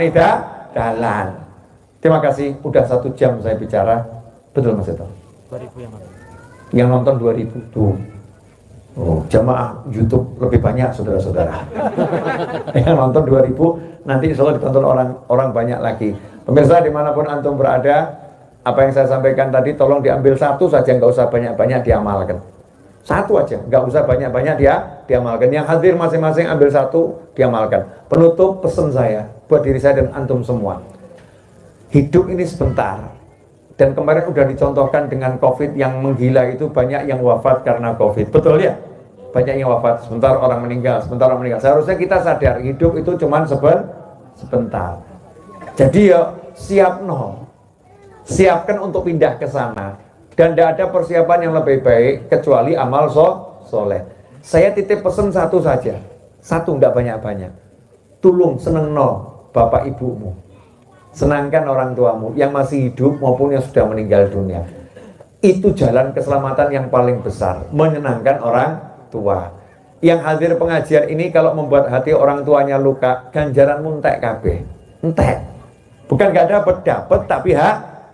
dalan. Terima kasih, udah 1 jam saya bicara. Betul Mas Eto? 2000 yang nonton 2000 tuh. Oh, jamaah YouTube lebih banyak saudara-saudara. Yang nonton 2000, nanti insya Allah ditonton orang banyak lagi. Pemirsa dimanapun antum berada, apa yang saya sampaikan tadi tolong diambil satu saja, nggak usah banyak-banyak diamalkan. Satu aja, nggak usah banyak-banyak diamalkan. Yang hadir masing-masing ambil satu, diamalkan. Penutup pesan saya buat diri saya dan antum semua. Hidup ini sebentar. Dan kemarin udah dicontohkan dengan COVID yang menggila itu, banyak yang wafat karena COVID. Betul ya? Banyak yang wafat, sebentar orang meninggal. Seharusnya kita sadar, hidup itu cuma sebentar. Jadi ya siapkan untuk pindah ke sana. Dan tidak ada persiapan yang lebih baik kecuali amal soleh. Saya titip pesan satu saja. Satu, tidak banyak-banyak. Tulung, seneng bapak ibumu. Senangkan orang tuamu yang masih hidup maupun yang sudah meninggal dunia. Itu jalan keselamatan yang paling besar, menyenangkan orang tua. Yang hadir pengajian ini kalau membuat hati orang tuanya luka, ganjaranmu entek kabeh. Entek. Bukan gak dapat tapi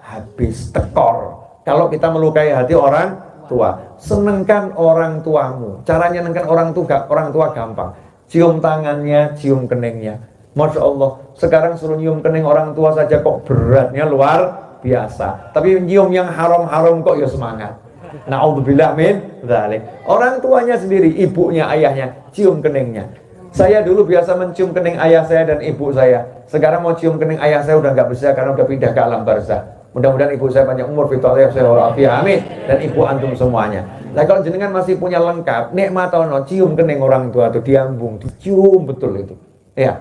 habis tekor. Kalau kita melukai hati orang tua, senangkan orang tuamu. Caranya senangkan orang tua gampang. Cium tangannya, cium keningnya. Masya Allah, sekarang suruh nyium kening orang tua saja kok beratnya luar biasa. Tapi nyium yang haram-haram kok ya semangat. Na'udzubillah min dzalik. Orang tuanya sendiri, ibunya, ayahnya, cium keningnya. Saya dulu biasa mencium kening ayah saya dan ibu saya. Sekarang mau cium kening ayah saya udah nggak bisa karena udah pindah ke alam barzah. Mudah-mudahan ibu saya panjang umur, fitoleh, amin. Dan ibu antum semuanya. Nah kalau jenengan masih punya lengkap, nikmat atau cium kening orang tua itu diambung, dicium betul itu. Ya.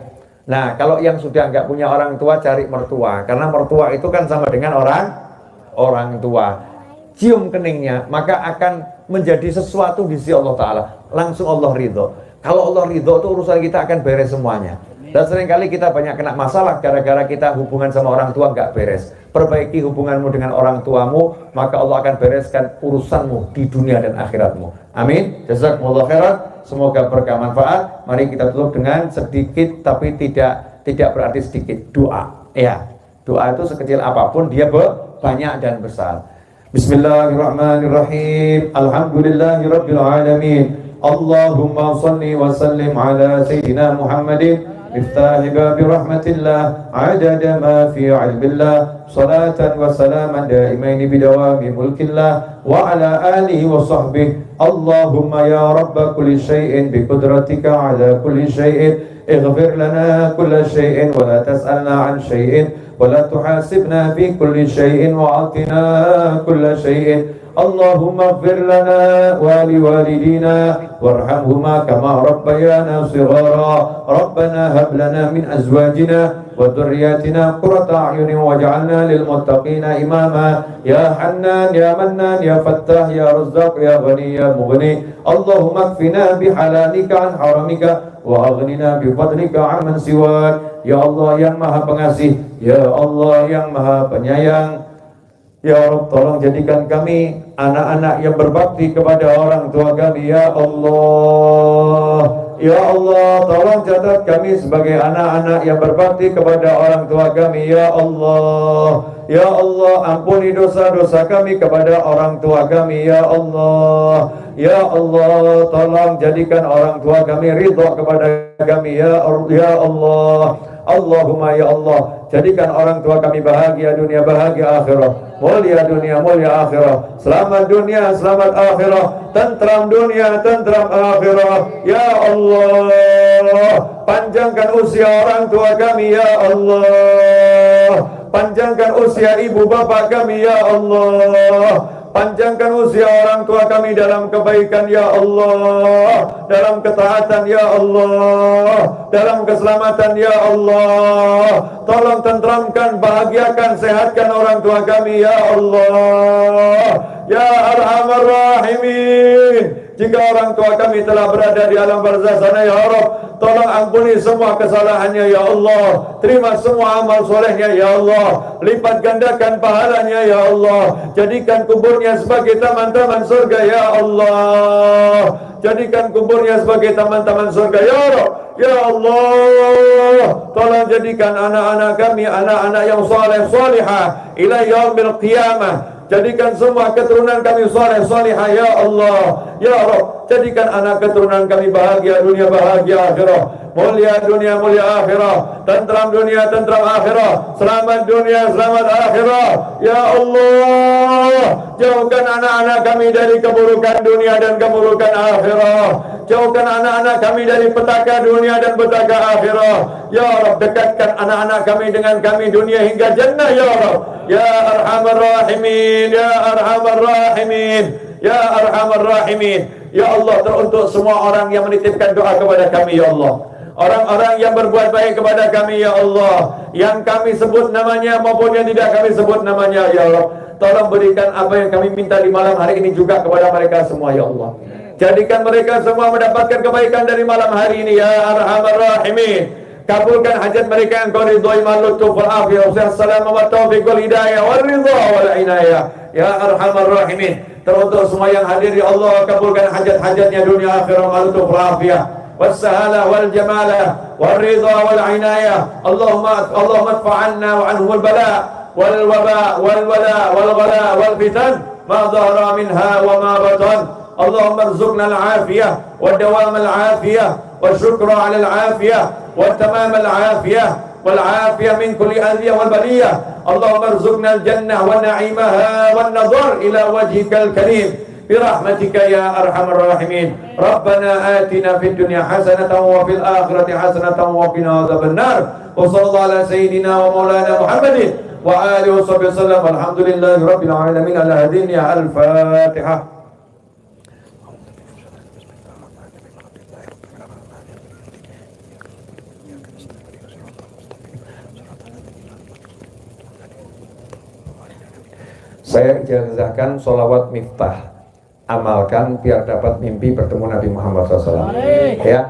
Nah kalau yang sudah nggak punya orang tua, cari mertua. Karena mertua itu kan sama dengan orang tua. Cium keningnya, maka akan menjadi sesuatu di sisi Allah Ta'ala. Langsung Allah ridho. Kalau Allah ridho itu urusan kita akan beres semuanya. Dan seringkali kita banyak kena masalah gara-gara kita hubungan sama orang tua nggak beres. perbaiki hubunganmu dengan orang tuamu, maka Allah akan bereskan urusanmu di dunia dan akhiratmu. Amin. Jazakumullah khairan. Semoga berkah manfaat. Mari kita tutup dengan sedikit tapi tidak berarti sedikit doa. Ya, doa itu sekecil apapun dia banyak dan besar. Bismillahirrahmanirrahim. Alhamdulillahirabbil alamin. Allahumma shalli wa sallim ala sayyidina Muhammadin miftah babi rahmatillah adada ma fi ilmillah salatan wa salaman daimain bidawami mulkillah wa ala alihi wa sahbihi. Allahumma ya rabba kulli syai'in bi qudratika ala kulli syai'in ighfir lana kulla syai'in wa la tas'alna an syai'in wa la tuhasibna fi kulli syai'in wa atina kulla syai'in. Allahumma ighfir lana wa liwalidina warhamhuma kama rabbayana shighara. Rabbana hab lana min azwajina wa dhurriyyatina qurrata a'yunin waj'alna lil muttaqina imama. Ya Hannan ya Mannan ya Fattah ya Razzaq ya Ghani ya Mughni. Allahumma kfina bihalalika an haramika wa aghnina bi fadlika amman siwak. Ya Allah yang Maha Pengasih, ya Allah yang Maha Penyayang. Ya Rabb, tolong jadikan kami anak-anak yang berbakti kepada orang tua kami. Ya Allah, ya Allah, tolong catat kami sebagai anak-anak yang berbakti kepada orang tua kami. Ya Allah, ya Allah, ampuni dosa-dosa kami kepada orang tua kami. Ya Allah, ya Allah, tolong jadikan orang tua kami ridha kepada kami. Ya Allah, Allahumma ya Allah, jadikan orang tua kami bahagia dunia, bahagia akhirah, mulia dunia, mulia akhirah, selamat dunia, selamat akhirah, tentram dunia, tentram akhirah. Ya Allah, panjangkan usia orang tua kami. Ya Allah, panjangkan usia ibu bapak kami. Ya Allah, panjangkan usia orang tua kami dalam kebaikan. Ya Allah, dalam ketaatan. Ya Allah, dalam keselamatan. Ya Allah, tolong tentramkan, bahagiakan, sehatkan orang tua kami. Ya Allah, ya Arhamar Rahimin. Jika orang tua kami telah berada di alam barzah sana, ya Rabb, tolong ampuni semua kesalahannya. Ya Allah, terima semua amal solehnya. Ya Allah, lipat gandakan pahalanya. Ya Allah, jadikan kuburnya sebagai taman-taman surga. Ya Allah, jadikan kuburnya sebagai taman-taman surga. Ya Rabb, ya Allah, tolong jadikan anak-anak kami anak-anak yang saleh salihah ila yaumil qiyamah. Jadikan semua keturunan kami saleh salihah. Ya Allah, ya Rabb, jadikan anak keturunan kami bahagia dunia, bahagia akhirah, mulia dunia, mulia akhirah, tentram dunia, tentram akhirah, selamat dunia, selamat akhirah. Ya Allah, jauhkan anak-anak kami dari keburukan dunia dan keburukan akhirah. Jauhkan anak-anak kami dari petaka dunia dan petaka akhirah. Ya Rabb, dekatkan anak-anak kami dengan kami dunia hingga jannah. Ya Rabb, ya Arhamar Rahimin, ya Arhamar Rahimin, ya Arhamar Rahimin. Ya Allah, teruntuk semua orang yang menitipkan doa kepada kami. Ya Allah, orang-orang yang berbuat baik kepada kami. Ya Allah, yang kami sebut namanya maupun yang tidak kami sebut namanya. Ya Allah, tolong berikan apa yang kami minta di malam hari ini juga kepada mereka semua. Ya Allah, jadikan mereka semua mendapatkan kebaikan dari malam hari ini. Ya Arhamar Rahimin, kabulkan hajat mereka yang kau ridhoi, malutuf wal afiyah wassalamu wa taufiq wal hidayah wal ridha wal inayah. Ya Arhamar Rahimin, teruntuk semua yang hadir. Ya Allah, kabulkan hajat-hajatnya dunia akhirah, malutuf wal afiyah wassahala wal jamalah wal ridha wal inayah. Allahumma adfa'anna wa anhum al bala wal waba wal wala wal ghala wal fitan ma dhahara minha wa ma batan. Allahumma arzuqna al-afiyah wa dawam al-afiyah wa syukra ala al-afiyah wa tamam al-afiyah wal afiyah min kulli adhiyah wal baliyah. Allahumma arzuqna al-jannah wa na'imaha wan nadhar ila wajhikal karim birahmatika ya arhamar rahimin. Rabbana atina fid dunya hasanatan wa fil akhirati hasanatan wa qina adzabannar. Wa sallallahu ala sayyidina wa maulana Muhammadin wa alihi wa sahbihi wasallam. Alhamdulillahi rabbil alamin. Ala hadin ya al-Fatihah. Saya ijazahkan sholawat miftah, amalkan biar dapat mimpi bertemu Nabi Muhammad SAW. Ya,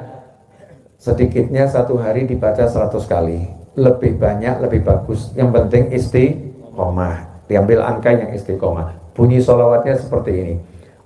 sedikitnya satu hari dibaca 100 kali, lebih banyak lebih bagus. Yang penting istiqomah. Diambil angka yang istiqomah. Bunyi sholawatnya seperti ini.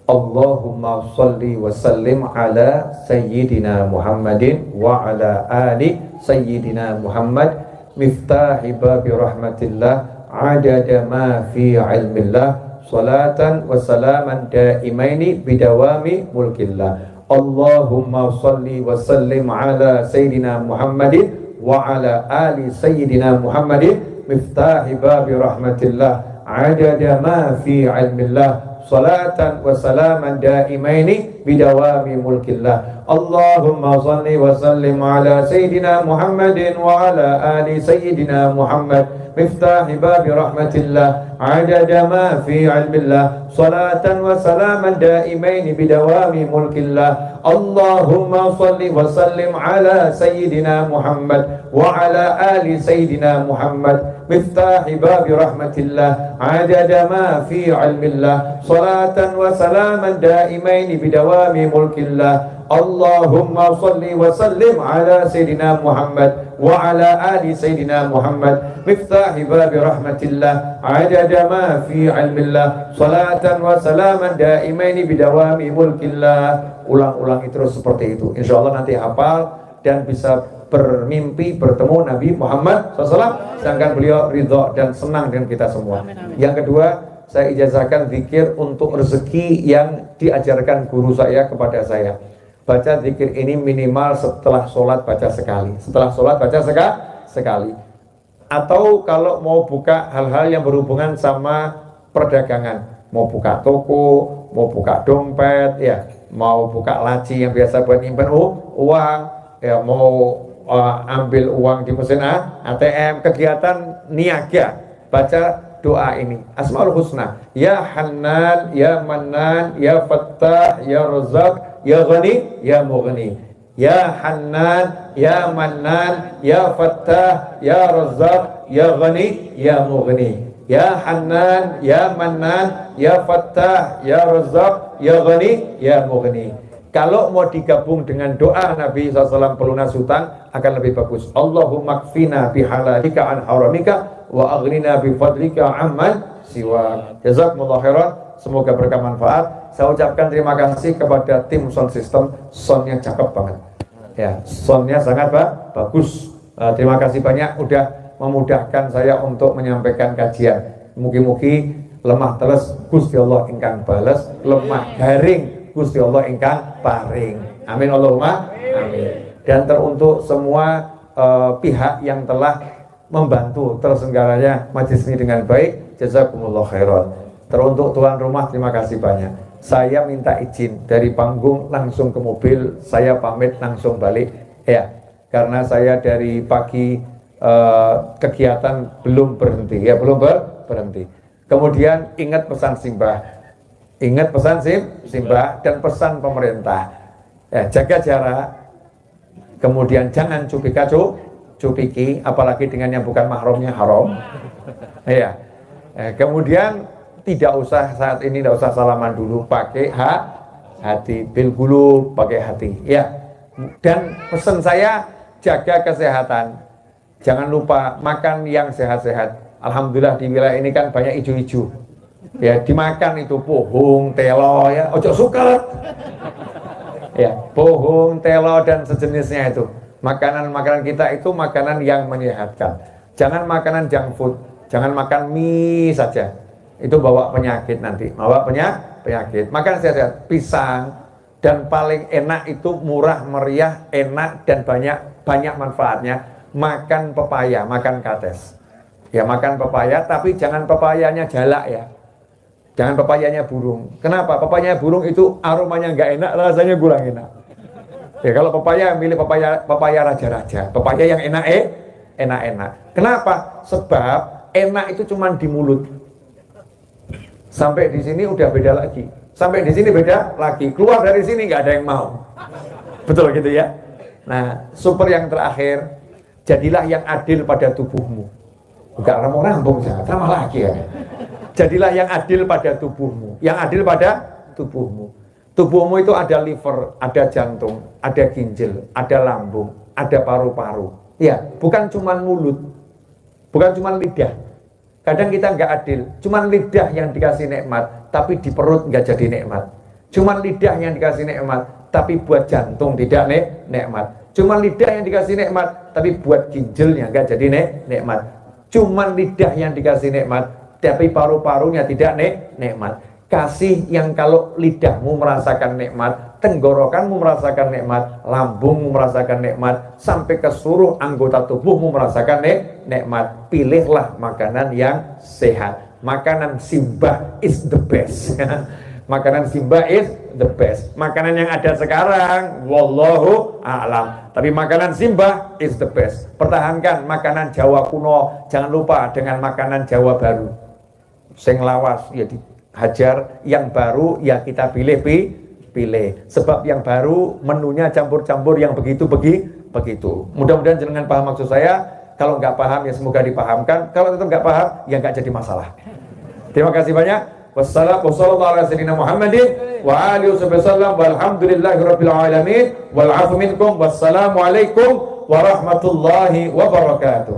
Allahumma sholli wa sallim ala sayyidina Muhammadin wa ala ali sayyidina Muhammad miftahi babi rahmatillah adada ma fi ilmillah salatan wa salaman daimaini bidawami mulkillah. Allahumma sholli wa sallim ala sayyidina Muhammadin wa ala ali sayyidina Muhammadin miftahi babi rahmatillah adada ma fi ilmillah salatan wa salaman daimaini bidawami mulkillah. Allahumma salli wa sallim ala sayyidina Muhammadin wa ala ali sayyidina Muhammad miftahi babi rahmatillah adada ma fi ilmillah salatan wa salaman daimaini bidawami mulkillah. Allahumma salli wa sallim ala sayyidina Muhammad wa ala ali sayyidina Muhammad miftahi babi rahmatillah adada ma fi ilmillah salatan wa salaman daimaini bidawami mulkillah. Allahumma salli wa sallim ala sayyidina Muhammad wa ala ali sayyidina Muhammad miftahi babi rahmatillah adada ma fi ilmillah salatan wa salaman daimaini bidawami mulkillah. Ulang-ulang terus seperti itu. Insya Allah nanti hafal dan bisa bermimpi bertemu Nabi Muhammad SAW. Sedangkan beliau ridho dan senang dengan kita semua. Yang kedua, saya ijazahkan zikir untuk rezeki yang diajarkan guru saya kepada saya. Baca zikir ini minimal setelah sholat baca sekali. Setelah sholat baca sekali. Atau kalau mau buka hal-hal yang berhubungan sama perdagangan, mau buka toko, mau buka dompet, ya, mau buka laci yang biasa buat nyimpen uang, ya, mau ambil uang di mesin ATM, kegiatan niaga, baca doa ini, Asmaul Husna, ya Hannan, ya Mannan, ya Fattah, ya Razak, ya Ghani, ya Mughni. Ya Hannan, ya Mannan, ya Fattah, ya Razak, ya Ghani, ya Mughni. Ya Hannan, ya Mannan, ya Fattah, ya Razak, ya Ghani, ya Mughni. Kalau mau digabung dengan doa Nabi SAW pelunas hutang akan lebih bagus. Allahumma kfina bihalalika an haramika wa aghnina bifadlika amman siwa. Jazakumullah khairan. Semoga berkah manfaat. Saya ucapkan terima kasih kepada tim sound system. Soundnya cakep banget. Ya, soundnya sangat bagus. Terima kasih banyak udah memudahkan saya untuk menyampaikan kajian. Mugi-mugi lemah teles Gusti Allah ingkang bales, lemah garing Gusti Allah ingkang paring. Amin Allahumma amin. Dan teruntuk semua pihak yang telah membantu terselenggaranya majelis ini dengan baik, jazakumullah khairan. Teruntuk tuan rumah, terima kasih banyak. Saya minta izin dari panggung langsung ke mobil, saya pamit langsung balik ya, karena saya dari pagi kegiatan belum berhenti ya, belum berhenti. Kemudian ingat pesan Simbah, ingat pesan Simbah dan pesan pemerintah ya, jaga jarak, kemudian jangan cupiki, apalagi dengan yang bukan mahramnya haram ya. Kemudian tidak usah saat ini, tidak usah salaman dulu, pakai hati, bil gulu pakai hati ya. Dan pesan saya, jaga kesehatan, jangan lupa makan yang sehat-sehat. Alhamdulillah di wilayah ini kan banyak ijo-ijo ya, dimakan itu pohong, telo ya, ojo suket ya, pohong, telo dan sejenisnya itu. Makanan-makanan kita itu makanan yang menyehatkan. Jangan makanan junk food, jangan makan mie saja, itu bawa penyakit nanti, bawa penyakit. Makan sehat-sehat, pisang, dan paling enak itu murah meriah, enak dan banyak manfaatnya. Makan pepaya, makan kates. Ya makan pepaya, tapi jangan pepayanya jalak ya. Jangan pepayanya burung. Kenapa? Pepayanya burung itu aromanya nggak enak, rasanya kurang enak. Ya kalau pepaya, milih pepaya raja-raja, pepaya yang enak-enak. Kenapa? Sebab enak itu cuma di mulut. Sampai di sini udah beda lagi. Sampai di sini beda lagi. Keluar dari sini nggak ada yang mau. Betul gitu ya. Nah, super yang terakhir, jadilah yang adil pada tubuhmu. Enggak rampung-rampung, sama lagi ya. Jadilah yang adil pada tubuhmu. Yang adil pada tubuhmu. Tubuhmu itu ada liver, ada jantung, ada ginjal, ada lambung, ada paru-paru. Ya, bukan cuma mulut, bukan cuma lidah. Kadang kita nggak adil, cuman lidah yang dikasih nikmat, tapi di perut nggak jadi nikmat. Cuman lidah yang dikasih nikmat, tapi buat jantung tidak nikmat. Cuman lidah yang dikasih nikmat, tapi buat ginjalnya nggak jadi nikmat. Cuman lidah yang dikasih nikmat, tapi paru-parunya tidak nikmat. Kasih yang kalau lidahmu merasakan nikmat, tenggorokanmu merasakan nikmat, lambungmu merasakan nikmat, sampai ke seluruh anggota tubuhmu merasakan nikmat. Pilihlah makanan yang sehat. Makanan Simba is the best. Makanan Simba is the best. Makanan yang ada sekarang, wallahu a'lam. Tapi makanan Simba is the best. Pertahankan makanan Jawa kuno. Jangan lupa dengan makanan Jawa baru. Sing lawas ya dihajar, yang baru ya kita pilih. Sebab yang baru menunya campur-campur yang begitu. Mudah-mudahan jenengan paham maksud saya. Kalau nggak paham ya semoga dipahamkan. Kalau tetap nggak paham ya nggak jadi masalah. Terima kasih banyak. Wassalamualaikum warahmatullahi wabarakatuh.